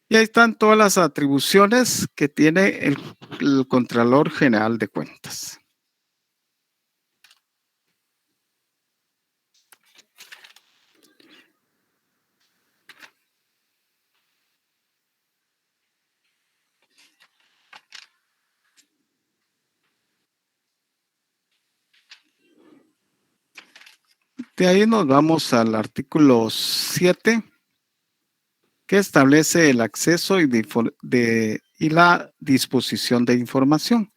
Y ahí están todas las atribuciones que tiene el Contralor General de Cuentas. De ahí nos vamos al artículo 7, que establece el acceso y la disposición de información.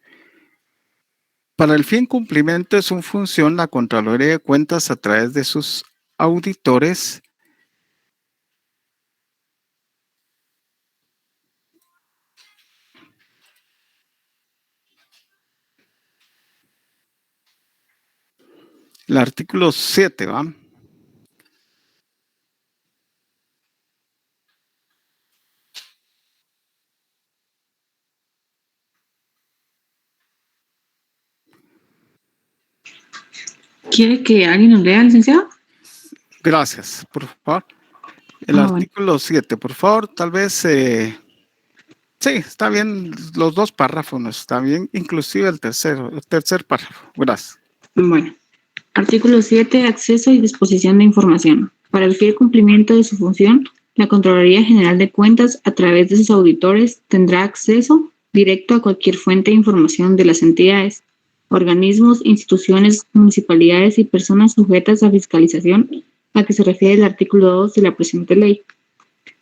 Para el fin cumplimiento de su función, la Contraloría de Cuentas, a través de sus auditores, el artículo 7, ¿va? ¿Quiere que alguien nos lea, licenciado? Gracias, por favor. El artículo 7, por favor, tal vez, sí, está bien, los dos párrafos, no está bien, inclusive el tercer párrafo. Gracias. Bueno, artículo 7, acceso y disposición de información. Para el fiel cumplimiento de su función, la Contraloría General de Cuentas, a través de sus auditores, tendrá acceso directo a cualquier fuente de información de las entidades, organismos, instituciones, municipalidades y personas sujetas a fiscalización a que se refiere el artículo 2 de la presente ley.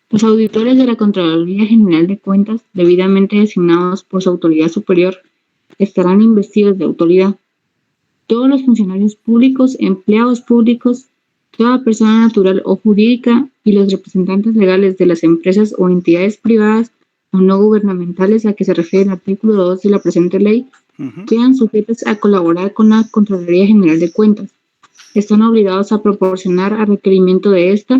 Los auditores de la Contraloría General de Cuentas, debidamente designados por su autoridad superior, estarán investidos de autoridad. Todos los funcionarios públicos, empleados públicos, toda persona natural o jurídica y los representantes legales de las empresas o entidades privadas o no gubernamentales a que se refiere el artículo 2 de la presente ley, quedan sujetos a colaborar con la Contraloría General de Cuentas. Están obligados a proporcionar a requerimiento de esta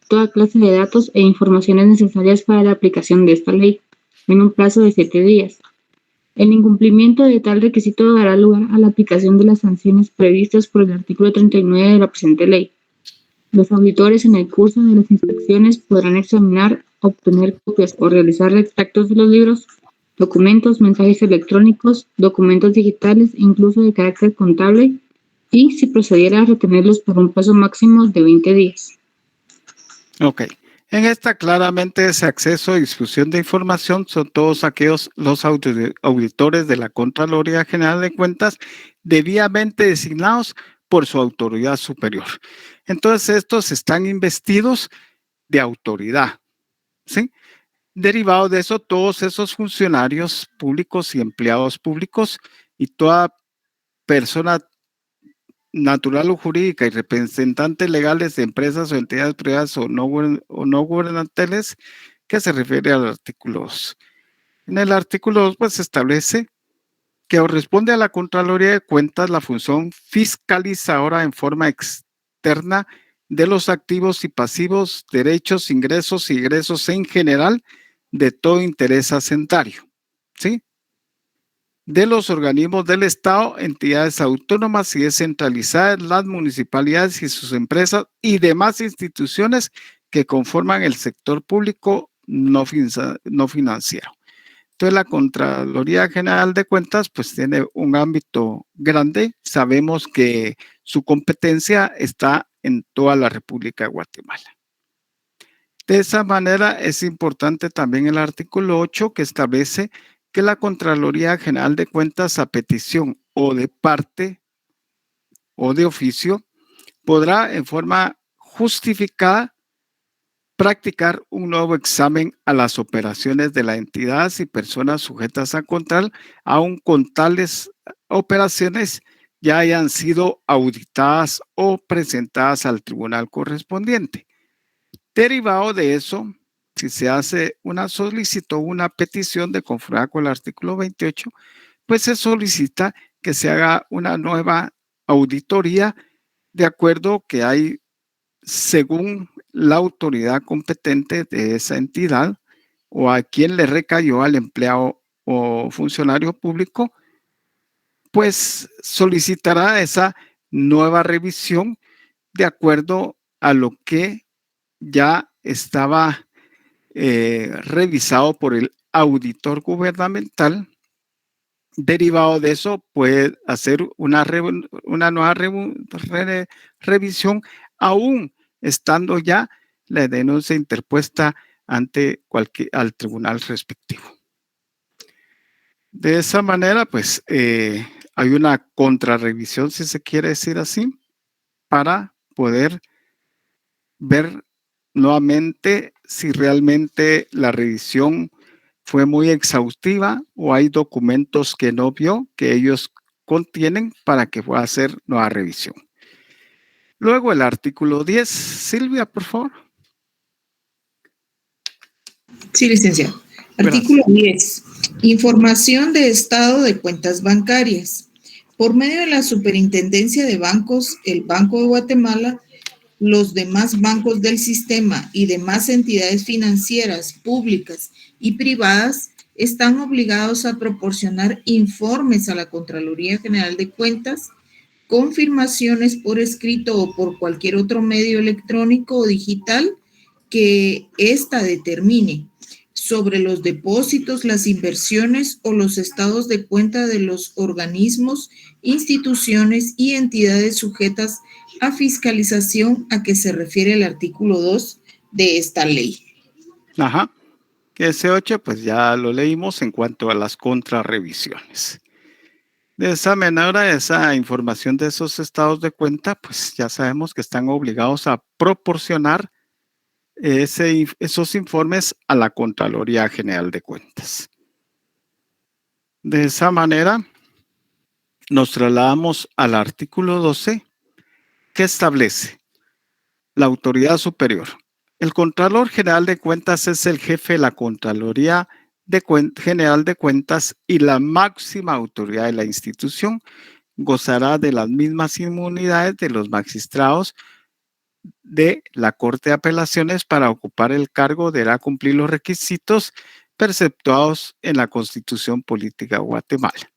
toda clase de datos e informaciones necesarias para la aplicación de esta ley, en un plazo de 7 días. El incumplimiento de tal requisito dará lugar a la aplicación de las sanciones previstas por el artículo 39 de la presente ley. Los auditores en el curso de las inspecciones podrán examinar, obtener copias o realizar extractos de los libros, documentos, mensajes electrónicos, documentos digitales, incluso de carácter contable, y si procediera a retenerlos por un plazo máximo de 20 días. Ok. En esta claramente ese acceso y difusión de información son todos aquellos los auditores de la Contraloría General de Cuentas debidamente designados por su autoridad superior. Entonces estos están investidos de autoridad, ¿sí? Derivado de eso, todos esos funcionarios públicos y empleados públicos y toda persona natural o jurídica y representantes legales de empresas o entidades privadas o no gubernamentales, que se refiere al artículo 2. En el artículo 2, pues, se establece que corresponde a la Contraloría de Cuentas la función fiscalizadora en forma externa de los activos y pasivos, derechos, ingresos y egresos en general de todo interés hacendatario, ¿sí? De los organismos del Estado, entidades autónomas y descentralizadas, las municipalidades y sus empresas y demás instituciones que conforman el sector público no financiero. Entonces, la Contraloría General de Cuentas pues tiene un ámbito grande. Sabemos que su competencia está en toda la República de Guatemala. De esa manera es importante también el artículo 8 que establece que la Contraloría General de Cuentas, a petición o de parte o de oficio, podrá en forma justificada practicar un nuevo examen a las operaciones de la entidad y personas sujetas a control, aun con tales operaciones ya hayan sido auditadas o presentadas al tribunal correspondiente. Derivado de eso, si se hace una solicitud, una petición de conformidad con el artículo 28, pues se solicita que se haga una nueva auditoría de acuerdo que hay, según la autoridad competente de esa entidad o a quien le recayó al empleado o funcionario público, pues solicitará esa nueva revisión de acuerdo a lo que ya estaba revisado por el auditor gubernamental. Derivado de eso, puede hacer una nueva revisión, aún estando ya la denuncia interpuesta ante al tribunal respectivo. De esa manera, pues, hay una contrarrevisión, si se quiere decir así, para poder ver nuevamente si realmente la revisión fue muy exhaustiva o hay documentos que no vio que ellos contienen para que pueda hacer nueva revisión. Luego el artículo 10. Silvia, por favor. Sí, licenciado. Artículo 10. Información de estado de cuentas bancarias. Por medio de la Superintendencia de Bancos, el Banco de Guatemala, los demás bancos del sistema y demás entidades financieras públicas y privadas están obligados a proporcionar informes a la Contraloría General de Cuentas, confirmaciones por escrito o por cualquier otro medio electrónico o digital que ésta determine sobre los depósitos, las inversiones o los estados de cuenta de los organismos, instituciones y entidades sujetas a fiscalización a que se refiere el artículo 2 de esta ley. Ajá. Que ese 8 pues ya lo leímos en cuanto a las contrarrevisiones. De esa manera, esa información de esos estados de cuenta, pues ya sabemos que están obligados a proporcionar esos informes a la Contraloría General de Cuentas. De esa manera, nos trasladamos al artículo 12, que establece la autoridad superior. El Contralor General de Cuentas es el jefe de la Contraloría General de Cuentas y la máxima autoridad de la institución. Gozará de las mismas inmunidades de los magistrados de la Corte de Apelaciones para ocupar el cargo. Deberá cumplir los requisitos preceptuados en la Constitución Política de Guatemala.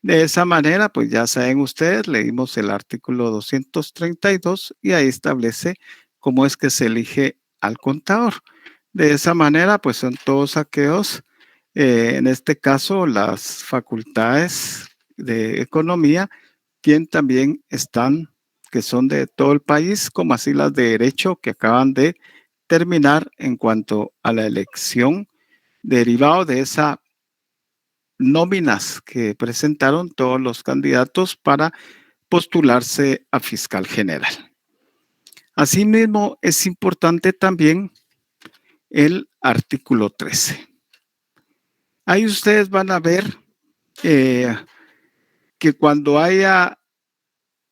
De esa manera, pues ya saben ustedes, leímos el artículo 232 y ahí establece cómo es que se elige al contador. De esa manera, pues son todos aquellos, en este caso, las facultades de economía, quien también están, que son de todo el país, como así las de derecho que acaban de terminar en cuanto a la elección derivado de esas nóminas que presentaron todos los candidatos para postularse a fiscal general. Asimismo, es importante también el artículo 13. Ahí ustedes van a ver que cuando haya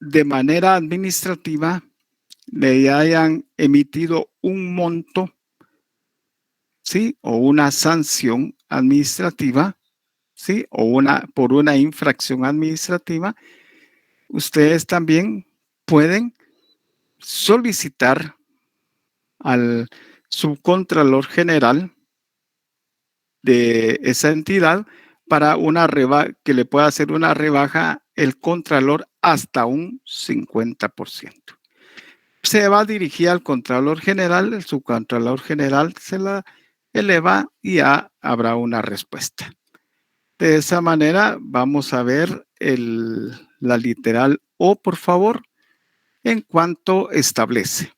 de manera administrativa le hayan emitido un monto, ¿sí? O una sanción administrativa, ¿sí? O por una infracción administrativa, ustedes también pueden solicitar al subcontralor general de esa entidad para que le pueda hacer una rebaja el contralor hasta un 50%. Se va a dirigir al contralor general, el subcontralor general se la eleva y ya habrá una respuesta. De esa manera vamos a ver la literal O, por favor, en cuanto establece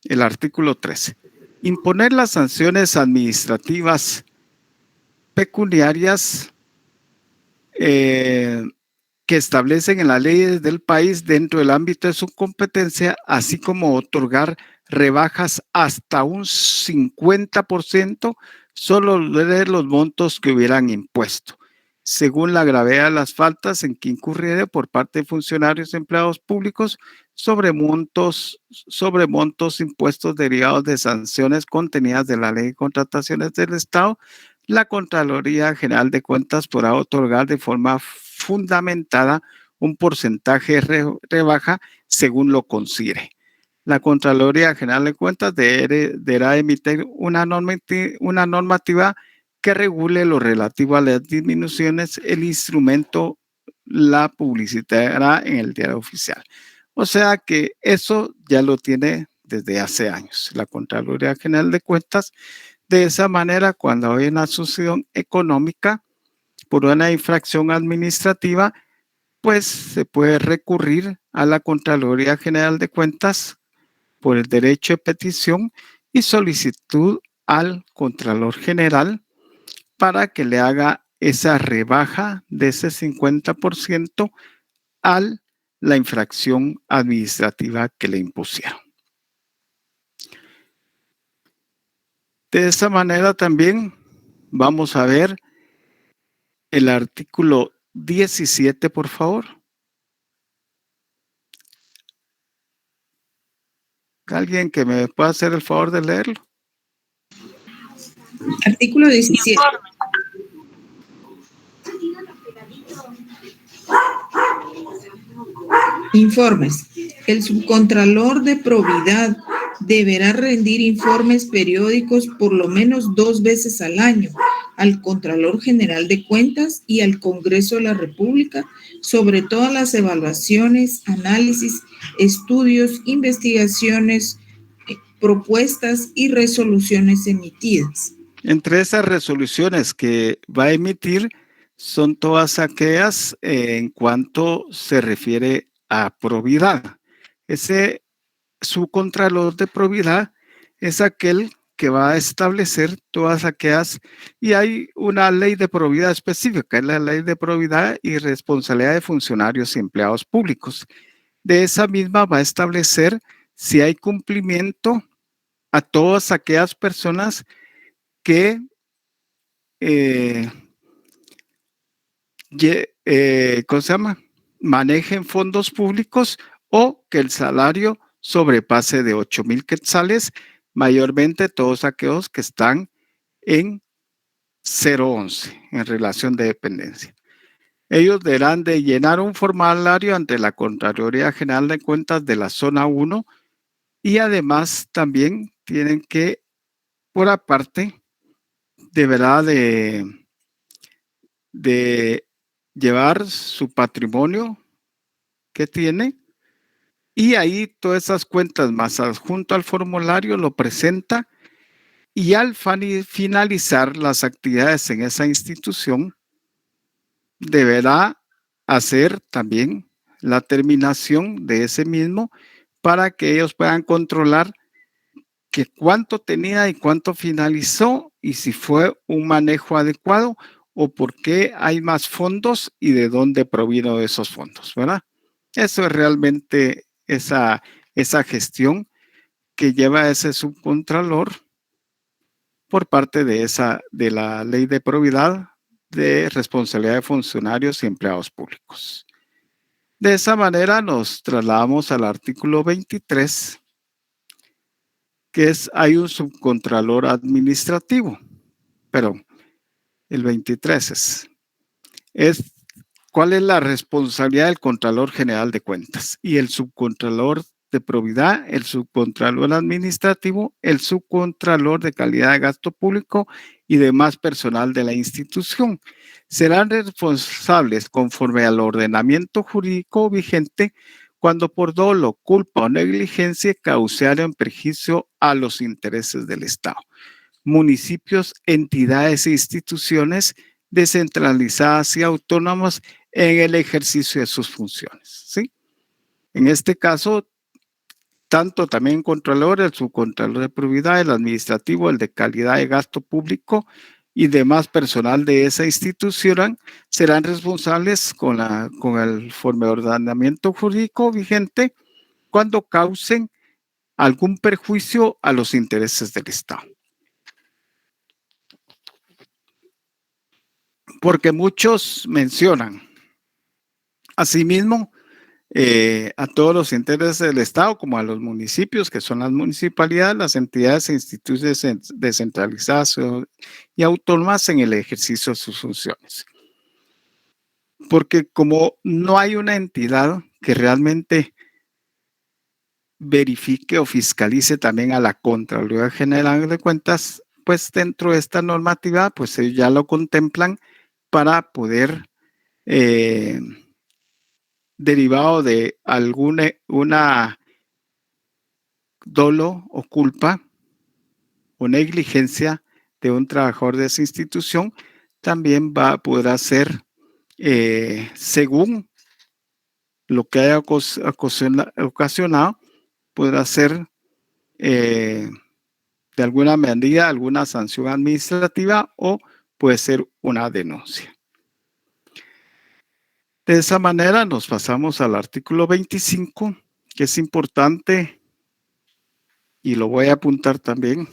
el artículo 13. Imponer las sanciones administrativas pecuniarias que establecen en las leyes del país dentro del ámbito de su competencia, así como otorgar rebajas hasta un 50% solo de los montos que hubieran impuesto, según la gravedad de las faltas en que incurriere por parte de funcionarios y empleados públicos sobre montos impuestos derivados de sanciones contenidas de la Ley de Contrataciones del Estado. La Contraloría General de Cuentas podrá otorgar de forma fundamentada un porcentaje de rebaja según lo considere. La Contraloría General de Cuentas deberá emitir una normativa que regule lo relativo a las disminuciones. El instrumento la publicitará en el diario oficial. O sea que eso ya lo tiene desde hace años la Contraloría General de Cuentas. De esa manera, cuando hay una sanción económica por una infracción administrativa, pues se puede recurrir a la Contraloría General de Cuentas por el derecho de petición y solicitud al Contralor General para que le haga esa rebaja de ese 50% a la infracción administrativa que le impusieron. De esa manera también vamos a ver el artículo 17, por favor. ¿Alguien que me pueda hacer el favor de leerlo? Artículo 17. Informes. El subcontralor de probidad deberá rendir informes periódicos por lo menos 2 veces al año al Contralor General de Cuentas y al Congreso de la República sobre todas las evaluaciones, análisis, estudios, investigaciones, propuestas y resoluciones emitidas. Entre esas resoluciones que va a emitir son todas aquellas en cuanto se refiere a probidad. Ese subcontralor de probidad es aquel que va a establecer todas aquellas, y hay una ley de probidad específica, es la ley de probidad y responsabilidad de funcionarios y empleados públicos. De esa misma va a establecer si hay cumplimiento a todas aquellas personas que ¿cómo se llama? Manejen fondos públicos o que el salario sobrepase de 8,000 quetzales, mayormente todos aquellos que están en 011, en relación de dependencia. Ellos deberán de llenar un formulario ante la Contraloría General de Cuentas de la Zona 1 y además también tienen que, por aparte, deberá de llevar su patrimonio que tiene Y ahí todas esas cuentas más adjunto al formulario lo presenta y al finalizar las actividades en esa institución deberá hacer también la terminación de ese mismo para que ellos puedan controlar que cuánto tenía y cuánto finalizó y si fue un manejo adecuado o por qué hay más fondos y de dónde provino esos fondos, ¿verdad? Eso es realmente esa gestión que lleva ese subcontralor por parte de la ley de probidad de responsabilidad de funcionarios y empleados públicos. De esa manera nos trasladamos al artículo 23, que hay un subcontralor administrativo, pero el 23 es ¿cuál es la responsabilidad del Contralor General de Cuentas? Y el subcontralor de probidad, el subcontralor administrativo, el subcontralor de calidad de gasto público y demás personal de la institución. Serán responsables conforme al ordenamiento jurídico vigente cuando por dolo, culpa o negligencia causaren perjuicio a los intereses del Estado, municipios, entidades e instituciones descentralizadas y autónomas en el ejercicio de sus funciones, ¿sí? En este caso, tanto también Contralor, el subcontralor de probidad, el administrativo, el de calidad de gasto público y demás personal de esa institución serán responsables con el ordenamiento jurídico vigente cuando causen algún perjuicio a los intereses del Estado. Porque muchos mencionan, asimismo, a todos los intereses del Estado, como a los municipios, que son las municipalidades, las entidades e instituciones descentralizadas y autónomas en el ejercicio de sus funciones. Porque como no hay una entidad que realmente verifique o fiscalice también a la Contraloría General de Cuentas, pues dentro de esta normativa, pues ellos ya lo contemplan para poder derivado de una dolo o culpa o negligencia de un trabajador de esa institución, también podrá ser según lo que haya ocasionado, podrá ser de alguna medida, alguna sanción administrativa o puede ser una denuncia. De esa manera nos pasamos al artículo 25, que es importante y lo voy a apuntar también.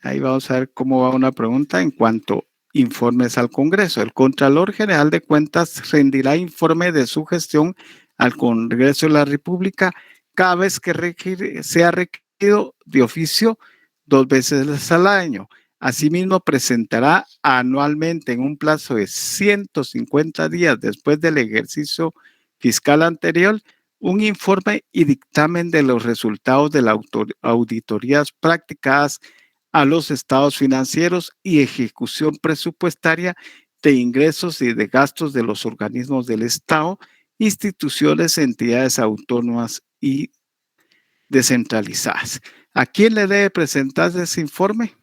Ahí vamos a ver cómo va una pregunta en cuanto a informes al Congreso. El Contralor General de Cuentas rendirá informe de su gestión al Congreso de la República cada vez que sea requerido de oficio 2 veces al año. Asimismo, presentará anualmente en un plazo de 150 días después del ejercicio fiscal anterior un informe y dictamen de los resultados de las auditorías practicadas a los estados financieros y ejecución presupuestaria de ingresos y de gastos de los organismos del Estado, instituciones, entidades autónomas y descentralizadas. ¿A quién le debe presentarse ese informe?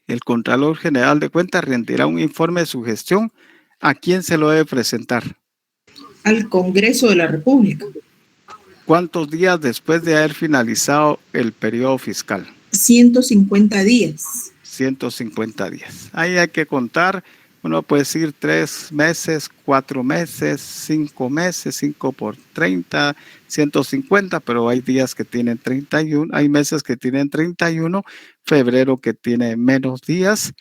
El Contralor General de Cuentas rendirá un informe de su gestión. ¿A quién se lo debe presentar? Al Congreso de la República. ¿Cuántos días después de haber finalizado el periodo fiscal? 150 días. 150 días. Ahí hay que contar, uno puede decir 3 meses, 4 meses, 5 meses, 5 por 30, 150, pero hay días que tienen 31, hay meses que tienen 31, febrero que tiene menos días,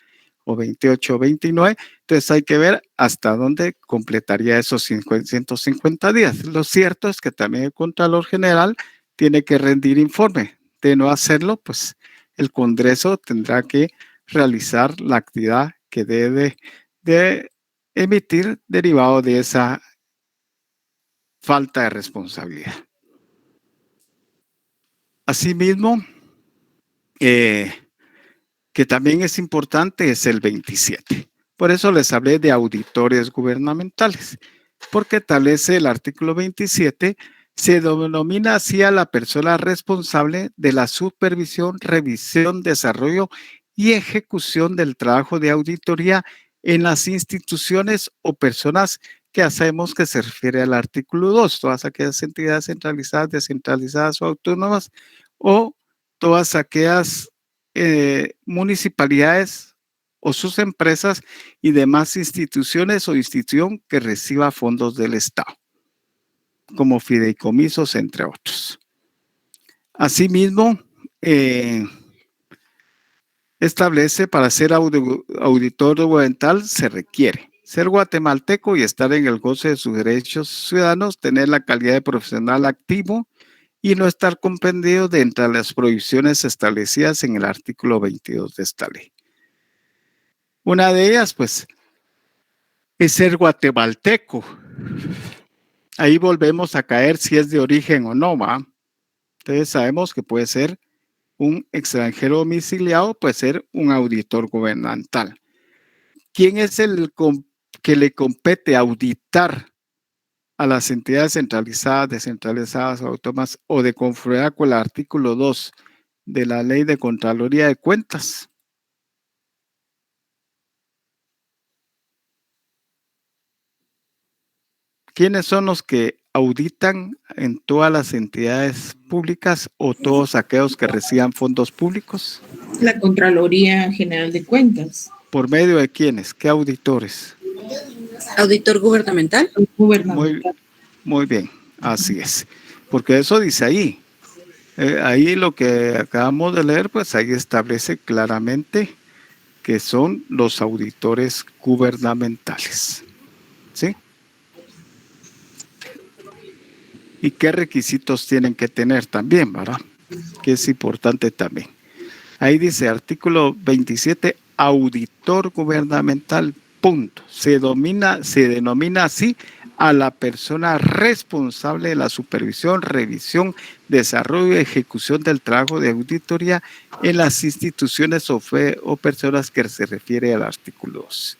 o 28 o 29, entonces hay que ver hasta dónde completaría esos 150 días. Lo cierto es que también el Contralor General tiene que rendir informe. De no hacerlo, pues el Congreso tendrá que realizar la actividad que debe de emitir derivado de esa falta de responsabilidad. Asimismo, que también es importante, es el 27. Por eso les hablé de auditores gubernamentales. porque establece el artículo 27, se denomina así a la persona responsable de la supervisión, revisión, desarrollo y ejecución del trabajo de auditoría en las instituciones o personas que hacemos que se refiere al artículo 2, todas aquellas entidades centralizadas, descentralizadas o autónomas, o todas aquellas municipalidades o sus empresas y demás instituciones o institución que reciba fondos del Estado, como fideicomisos, entre otros. Asimismo, establece para ser auditor gubernamental se requiere ser guatemalteco y estar en el goce de sus derechos ciudadanos, tener la calidad de profesional activo y no estar comprendido dentro de las prohibiciones establecidas en el artículo 22 de esta ley. Una de ellas, pues, es ser guatemalteco. Ahí volvemos a caer si es de origen o no, ¿va? Entonces sabemos que puede ser un extranjero domiciliado, puede ser un auditor gubernamental. ¿Quién es el que le compete auditar a las entidades centralizadas, descentralizadas, autónomas o de conformidad con el artículo 2 de la Ley de Contraloría de Cuentas? ¿Quiénes son los que auditan en todas las entidades públicas o todos aquellos que reciban fondos públicos? La Contraloría General de Cuentas. ¿Por medio de quiénes? ¿Qué auditores? Auditor gubernamental. Muy bien, así es. Porque eso dice ahí. Ahí lo que acabamos de leer, pues ahí establece claramente que son los auditores gubernamentales. ¿Sí? ¿Y qué requisitos tienen que tener también, verdad? Que es importante también. Ahí dice artículo 27, auditor gubernamental, punto. Se denomina así a la persona responsable de la supervisión, revisión, desarrollo y ejecución del trabajo de auditoría en las instituciones o personas que se refiere al artículo 2.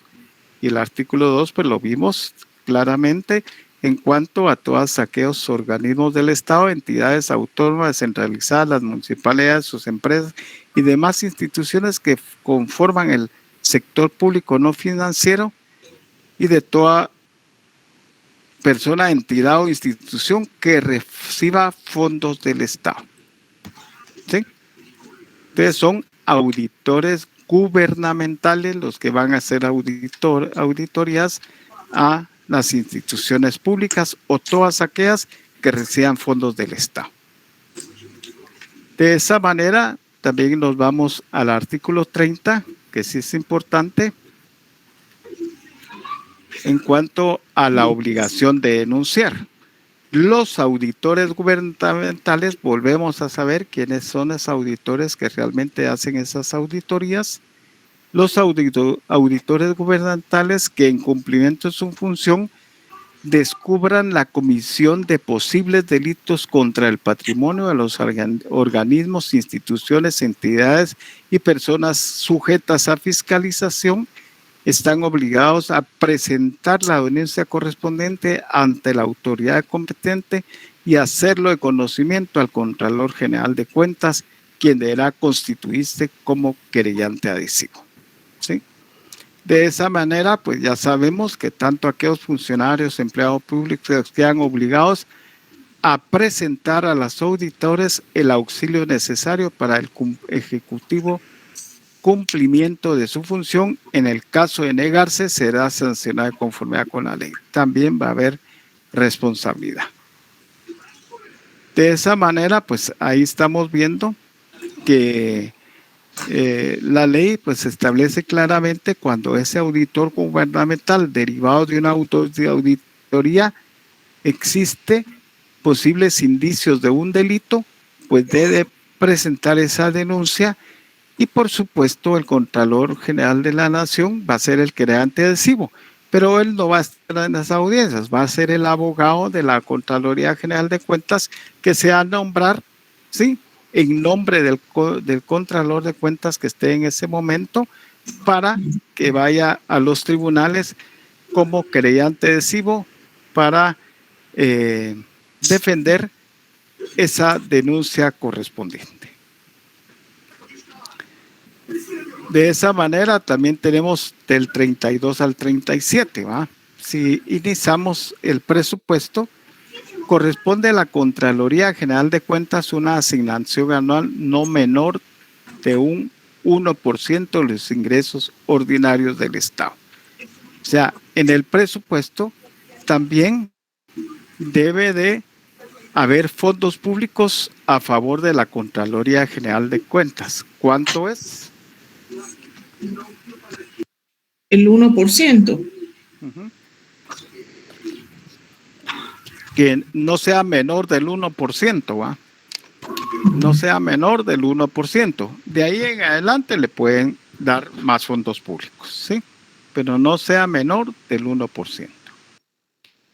Y el artículo 2, pues lo vimos claramente en cuanto a todos aquellos organismos del Estado, entidades autónomas, descentralizadas, las municipalidades, sus empresas y demás instituciones que conforman el sector público no financiero y de toda persona, entidad o institución que reciba fondos del Estado. ¿Sí? Entonces son auditores gubernamentales los que van a hacer auditorías a las instituciones públicas o todas aquellas que reciban fondos del Estado. De esa manera, también nos vamos al artículo 30, que sí es importante, en cuanto a la obligación de denunciar. Los auditores gubernamentales, volvemos a saber quiénes son los auditores que realmente hacen esas auditorías. Los auditores gubernamentales que en cumplimiento de su función descubran la comisión de posibles delitos contra el patrimonio de los organismos, instituciones, entidades y personas sujetas a fiscalización, están obligados a presentar la denuncia correspondiente ante la autoridad competente y hacerlo de conocimiento al Contralor General de Cuentas, quien deberá constituirse como querellante adhesivo. ¿Sí? De esa manera, pues ya sabemos que tanto aquellos funcionarios, empleados públicos quedan obligados a presentar a los auditores el auxilio necesario para el ejecutivo cumplimiento de su función. En el caso de negarse, será sancionado de conformidad con la ley. También va a haber responsabilidad. De esa manera, pues ahí estamos viendo que la ley pues establece claramente cuando ese auditor gubernamental derivado de una auditoría existe posibles indicios de un delito, pues debe presentar esa denuncia y por supuesto el Contralor General de la Nación va a ser el querellante adhesivo, pero él no va a estar en las audiencias, va a ser el abogado de la Contraloría General de Cuentas que se va a nombrar, ¿sí?, en nombre del Contralor de Cuentas que esté en ese momento para que vaya a los tribunales como querellante adhesivo para defender esa denuncia correspondiente. De esa manera también tenemos del 32 al 37, ¿va? Si iniciamos el presupuesto, corresponde a la Contraloría General de Cuentas una asignación anual no menor de un 1% de los ingresos ordinarios del Estado. O sea, en el presupuesto también debe de haber fondos públicos a favor de la Contraloría General de Cuentas. ¿Cuánto es? El 1%. Que no sea menor del 1%, ¿va? No sea menor del 1%. De ahí en adelante le pueden dar más fondos públicos, ¿sí? Pero no sea menor del 1%.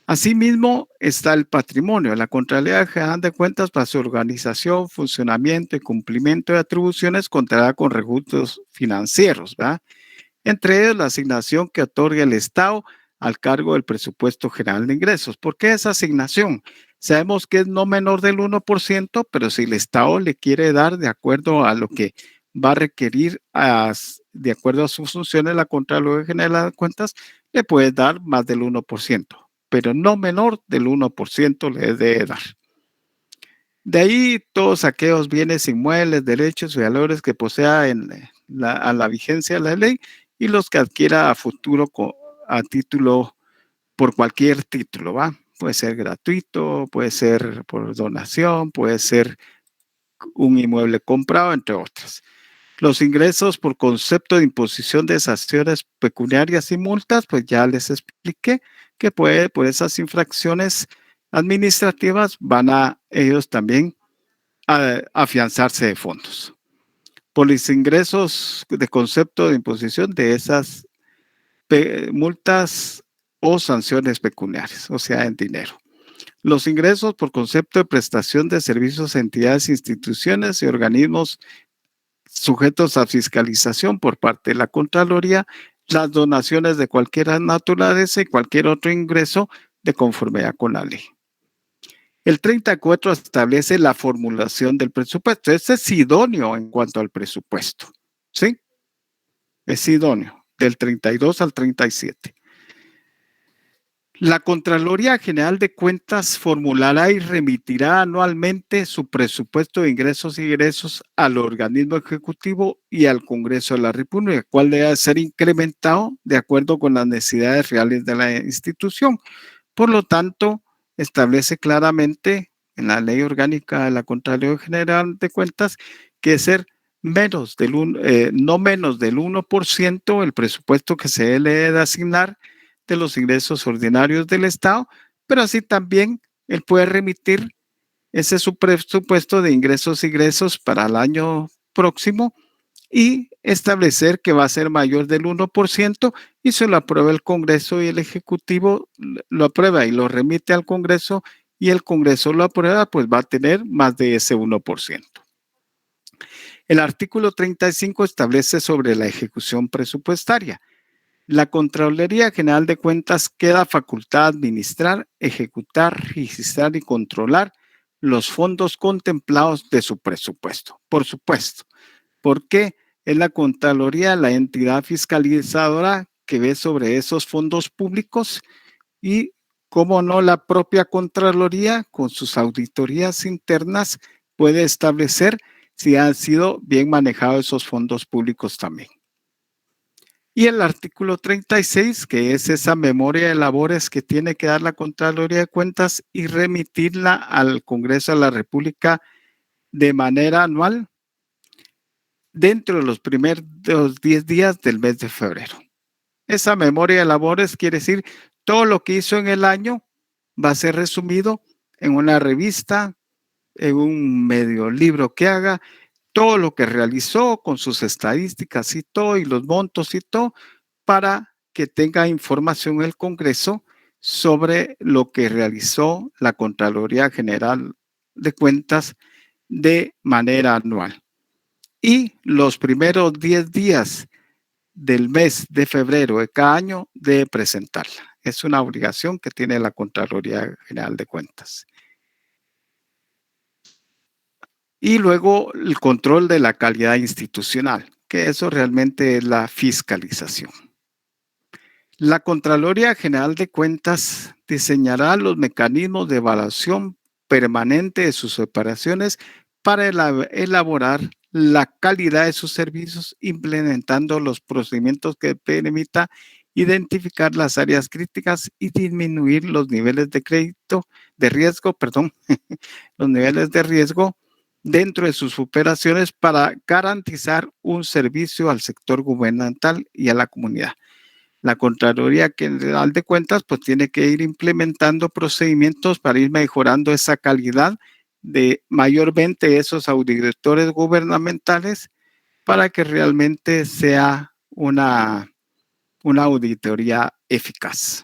Asimismo está el patrimonio. La Contraloría General de Cuentas para su organización, funcionamiento y cumplimiento de atribuciones contará con recursos financieros, ¿verdad? Entre ellos la asignación que otorga el Estado al cargo del presupuesto general de ingresos. ¿Por qué esa asignación? Sabemos que es no menor del 1%, pero si el Estado le quiere dar de acuerdo a lo que va a requerir, de acuerdo a sus funciones, la Contraloría General de Cuentas le puede dar más del 1%, pero no menor del 1% le debe dar. De ahí todos aquellos bienes inmuebles, derechos y valores que posea a la vigencia de la ley y los que adquiera a futuro a título, por cualquier título, ¿va? Puede ser gratuito, puede ser por donación, puede ser un inmueble comprado, entre otras. Los ingresos por concepto de imposición de sanciones pecuniarias y multas, pues ya les expliqué que puede, por esas infracciones administrativas van a ellos también a afianzarse de fondos. Por los ingresos de concepto de imposición de esas multas o sanciones pecuniarias, o sea, en dinero. Los ingresos por concepto de prestación de servicios a entidades, instituciones y organismos sujetos a fiscalización por parte de la Contraloría, las donaciones de cualquier naturaleza y cualquier otro ingreso de conformidad con la ley. El 34 establece la formulación del presupuesto. Este es idóneo en cuanto al presupuesto, ¿sí? Es idóneo, del 32 al 37. La Contraloría General de Cuentas formulará y remitirá anualmente su presupuesto de ingresos y egresos al organismo ejecutivo y al Congreso de la República, el cual debe ser incrementado de acuerdo con las necesidades reales de la institución. Por lo tanto, establece claramente en la Ley Orgánica de la Contraloría General de Cuentas que ser no menos del 1% el presupuesto que se debe de asignar de los ingresos ordinarios del Estado, pero así también él puede remitir ese su presupuesto de ingresos y egresos para el año próximo y establecer que va a ser mayor del 1% y se lo aprueba el Congreso y el Ejecutivo lo aprueba y lo remite al Congreso y el Congreso lo aprueba, pues va a tener más de ese 1%. El artículo 35 establece sobre la ejecución presupuestaria. La Contraloría General de Cuentas queda facultada a administrar, ejecutar, registrar y controlar los fondos contemplados de su presupuesto. Por supuesto, porque es la Contraloría la entidad fiscalizadora que ve sobre esos fondos públicos y, cómo no, la propia Contraloría con sus auditorías internas puede establecer si han sido bien manejados esos fondos públicos también. Y el artículo 36, que es esa memoria de labores que tiene que dar la Contraloría de Cuentas y remitirla al Congreso de la República de manera anual dentro de los primeros 10 días del mes de febrero. Esa memoria de labores quiere decir todo lo que hizo en el año va a ser resumido en una revista, en un medio libro que haga, todo lo que realizó con sus estadísticas y todo, y los montos y todo, para que tenga información el Congreso sobre lo que realizó la Contraloría General de Cuentas de manera anual. Y los primeros 10 días del mes de febrero de cada año debe presentarla. es una obligación que tiene la Contraloría General de Cuentas. Y luego el control de la calidad institucional, que eso realmente es la fiscalización. La Contraloría General de Cuentas diseñará los mecanismos de evaluación permanente de sus operaciones para elaborar la calidad de sus servicios, implementando los procedimientos que permita identificar las áreas críticas y disminuir los niveles de riesgo, los niveles de riesgo dentro de sus operaciones para garantizar un servicio al sector gubernamental y a la comunidad. La Contraloría General de Cuentas pues tiene que ir implementando procedimientos para ir mejorando esa calidad de mayormente esos auditores gubernamentales para que realmente sea una auditoría eficaz.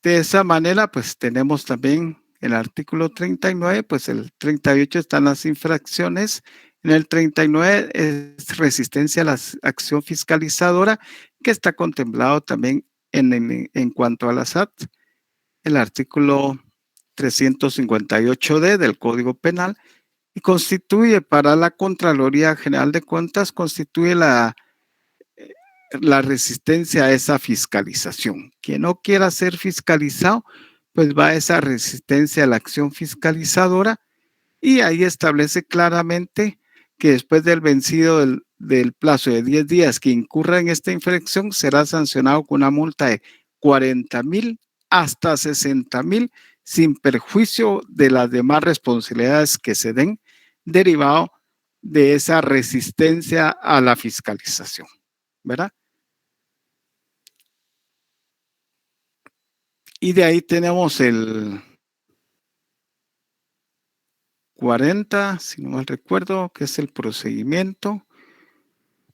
De esa manera, pues tenemos también el artículo 39, pues el 38 están las infracciones. En el 39 es resistencia a la acción fiscalizadora, que está contemplado también en cuanto a la SAT. El artículo 358D del Código Penal y constituye para la Contraloría General de Cuentas, constituye la resistencia a esa fiscalización. Quien no quiera ser fiscalizado, pues va a esa resistencia a la acción fiscalizadora y ahí establece claramente que después del vencido del plazo de 10 días que incurra en esta infracción, será sancionado con una multa de 40,000 hasta 60,000 sin perjuicio de las demás responsabilidades que se den derivado de esa resistencia a la fiscalización, ¿verdad? Y de ahí tenemos el 40, si no mal recuerdo, que es el procedimiento.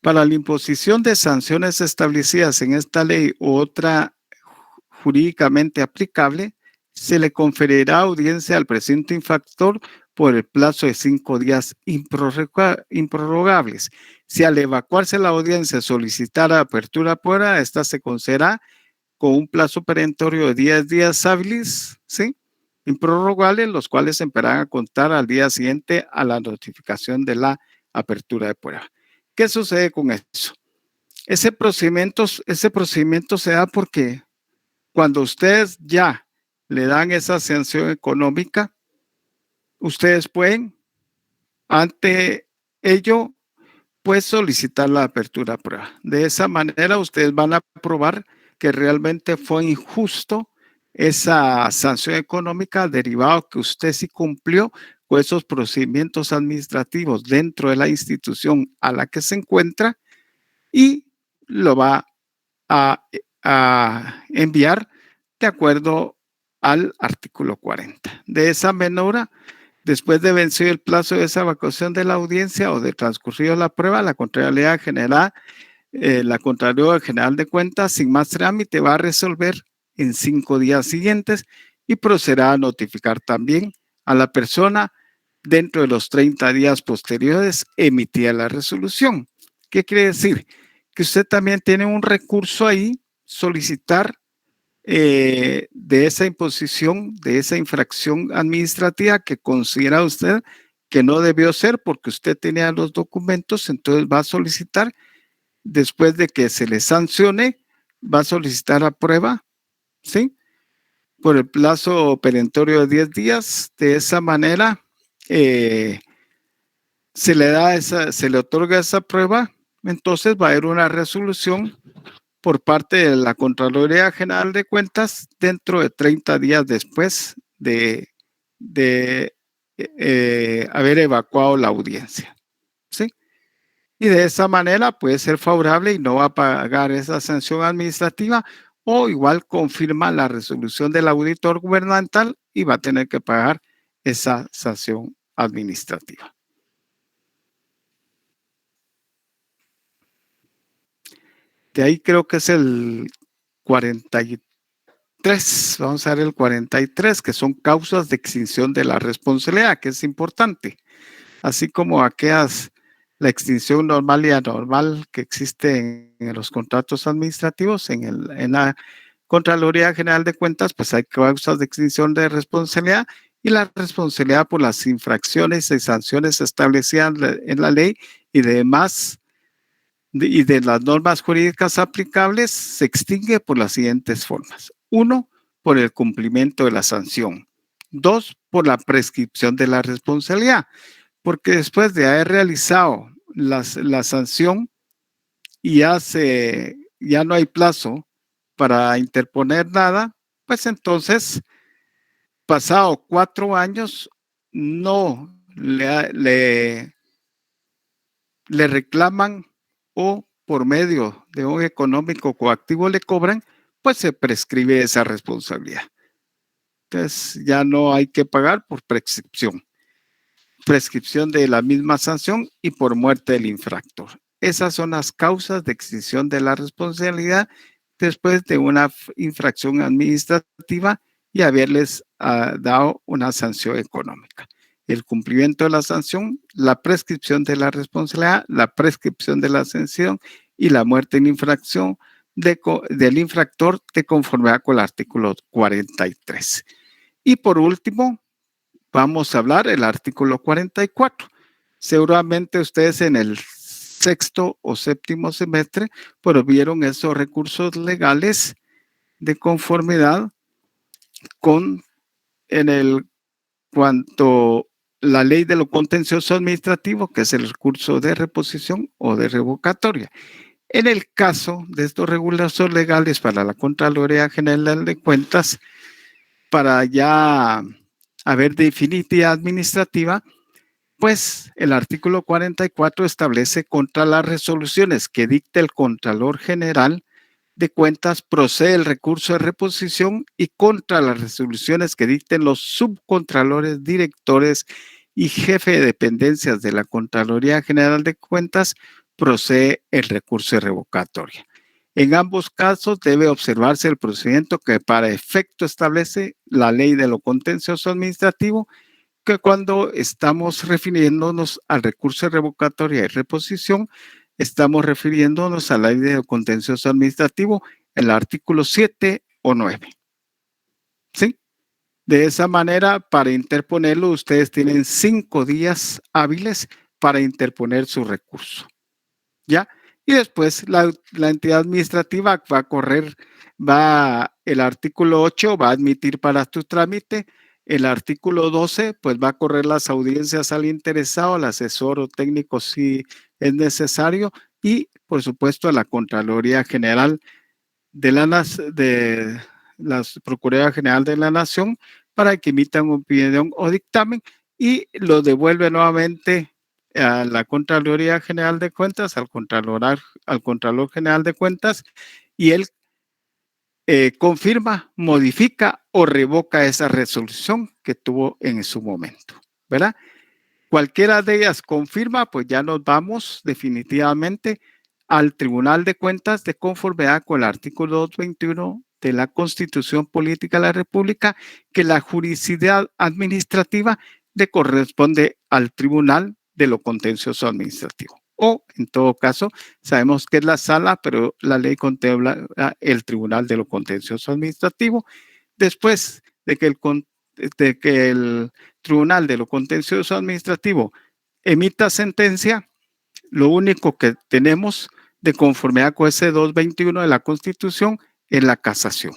Para la imposición de sanciones establecidas en esta ley u otra jurídicamente aplicable, se le conferirá audiencia al presunto infractor por el plazo de 5 días improrrogables. Si al evacuarse la audiencia solicitara apertura a prueba, esta se concederá con un plazo perentorio de 10 días hábiles, ¿sí? Improrrogables, los cuales se empezarán a contar al día siguiente a la notificación de la apertura de prueba. ¿Qué sucede con eso? Ese procedimiento se da porque cuando ustedes ya le dan esa sanción económica, ustedes pueden, ante ello, pues solicitar la apertura a prueba. De esa manera, ustedes van a probar que realmente fue injusto esa sanción económica derivado que usted sí cumplió con esos procedimientos administrativos dentro de la institución a la que se encuentra y lo va a enviar de acuerdo al artículo 40. De esa manera, después de vencido el plazo de esa evacuación de la audiencia o de transcurrido la prueba, la Contraloría General de Cuentas, sin más trámite, va a resolver en 5 días siguientes y procederá a notificar también a la persona dentro de los 30 días posteriores emitida la resolución. ¿Qué quiere decir? Que usted también tiene un recurso ahí, solicitar de esa imposición, de esa infracción administrativa que considera usted que no debió ser porque usted tenía los documentos, entonces va a solicitar, después de que se le sancione, va a solicitar a prueba, ¿sí? Por el plazo perentorio de 10 días. De esa manera se le otorga esa prueba, entonces va a haber una resolución por parte de la Contraloría General de Cuentas dentro de 30 días después de haber evacuado la audiencia, ¿sí? Y de esa manera puede ser favorable y no va a pagar esa sanción administrativa o igual confirma la resolución del auditor gubernamental y va a tener que pagar esa sanción administrativa. De ahí creo que es el 43, vamos a ver el 43, que son causas de extinción de la responsabilidad, que es importante, así como la extinción normal y anormal que existe en los contratos administrativos, en la Contraloría General de Cuentas, pues hay causas de extinción de responsabilidad y la responsabilidad por las infracciones y sanciones establecidas en la ley y demás y de las normas jurídicas aplicables se extingue por las siguientes formas. 1, por el cumplimiento de la sanción. 2, por la prescripción de la responsabilidad, porque después de haber realizado la sanción y ya no hay plazo para interponer nada, pues entonces, pasado 4 años, no le reclaman o por medio de un económico coactivo le cobran, pues se prescribe esa responsabilidad. Entonces ya no hay que pagar por prescripción de la misma sanción y por muerte del infractor. Esas son las causas de extinción de la responsabilidad después de una infracción administrativa y haberles dado una sanción económica. El cumplimiento de la sanción, la prescripción de la responsabilidad, la prescripción de la sanción y la muerte en infracción del infractor de conformidad con el artículo 43. Y por último, vamos a hablar del artículo 44. Seguramente ustedes en el sexto o séptimo semestre, pero vieron esos recursos legales de conformidad con cuanto la ley de lo contencioso administrativo, que es el recurso de reposición o de revocatoria. En el caso de estos recursos legales para la Contraloría General de Cuentas, para ya haber definitiva administrativa, pues el artículo 44 establece contra las resoluciones que dicte el Contralor General de Cuentas procede el recurso de reposición y contra las resoluciones que dicten los subcontralores, directores y jefe de dependencias de la Contraloría General de Cuentas procede el recurso de revocatoria. En ambos casos debe observarse el procedimiento que para efecto establece la ley de lo contencioso administrativo, que cuando estamos refiriéndonos al recurso de revocatoria y reposición, estamos refiriéndonos a la ley de contencioso administrativo, el artículo 7 o 9. ¿Sí? De esa manera, para interponerlo, ustedes tienen 5 días hábiles para interponer su recurso. ¿Ya? Y después la entidad administrativa va a correr, el artículo 8 va a admitir para tu trámite. El artículo 12, pues va a correr las audiencias al interesado, al asesor o técnico si es necesario y, por supuesto, a la Contraloría General de la Procuraduría General de la Nación para que emitan opinión o dictamen y lo devuelve nuevamente a la Contraloría General de Cuentas, al Contralor General de Cuentas y él confirma, modifica o revoca esa resolución que tuvo en su momento, ¿verdad? Cualquiera de ellas confirma, pues ya nos vamos definitivamente al Tribunal de Cuentas de conformidad con el artículo 221 de la Constitución Política de la República, que la jurisdicción administrativa le corresponde al Tribunal de lo Contencioso Administrativo. O, en todo caso, sabemos que es la sala, pero la ley contempla el Tribunal de lo Contencioso Administrativo. Después de que el Tribunal de lo Contencioso Administrativo emita sentencia, lo único que tenemos de conformidad con ese 221 de la Constitución es la casación.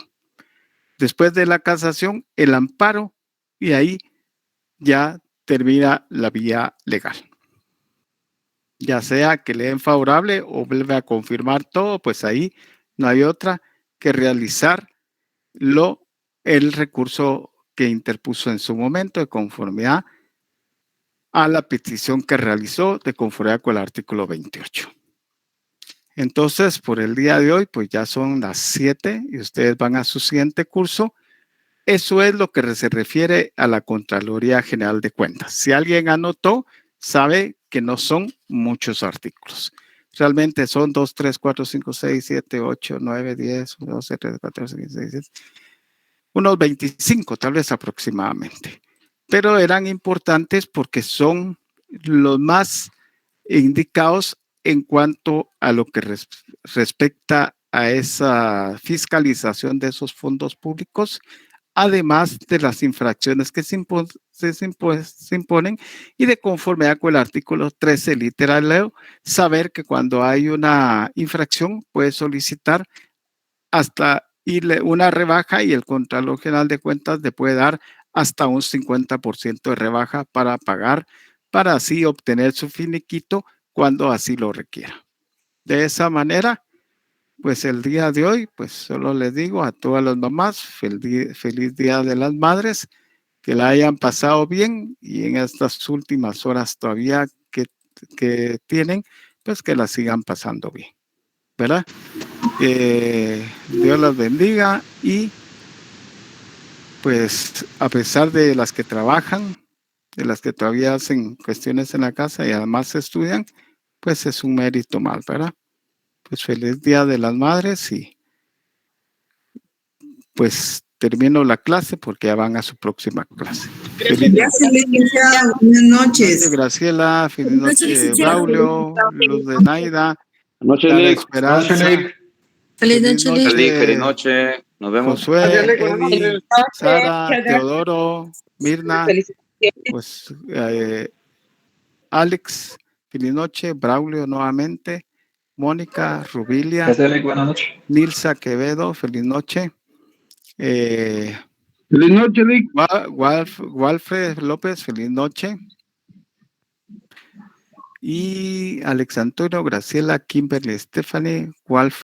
Después de la casación, el amparo y ahí ya termina la vía legal. Ya sea que le den favorable o vuelve a confirmar todo, pues ahí no hay otra que realizar el recurso que interpuso en su momento de conformidad a la petición que realizó de conformidad con el artículo 28. Entonces, por el día de hoy, pues ya son las 7 y ustedes van a su siguiente curso. Eso es lo que se refiere a la Contraloría General de Cuentas. Si alguien anotó, sabe que no son muchos artículos. Realmente son 2, 3, 4, 5, 6, 7, 8, 9, 10, 12, 13, 14, 15, 16, unos 25 tal vez aproximadamente. Pero eran importantes porque son los más indicados en cuanto a lo que respecta a esa fiscalización de esos fondos públicos, además de las infracciones que se imponen y de conformidad con el artículo 13 literal leo, saber que cuando hay una infracción puede solicitar hasta una rebaja y el Contralor General de Cuentas le puede dar hasta un 50% de rebaja para pagar, para así obtener su finiquito cuando así lo requiera. De esa manera, pues el día de hoy, pues solo les digo a todas las mamás, feliz Día de las Madres, que la hayan pasado bien y en estas últimas horas todavía que tienen, pues que la sigan pasando bien, ¿verdad? Dios las bendiga y pues a pesar de las que trabajan, de las que todavía hacen cuestiones en la casa y además estudian, pues es un mérito más, ¿verdad? Pues feliz Día de las Madres y pues termino la clase porque ya van a su próxima clase. Gracias, licenciado. Buenas noches. Graciela, feliz noche, Braulio, Luz de Naida, Noche, Clara Lick. Esperanza. Feliz noche, Lick. Feliz noche. Nos vemos. Josué, Eddie, Sara, Teodoro, Mirna, pues Alex, feliz noche, Braulio nuevamente, Mónica, Rubilia, Buenas noches. Nilsa Quevedo, feliz noche. Feliz noche, Lick. Walfred López, feliz noche. Y Alex Antonio, Graciela, Kimberly, Stephanie, Walfred.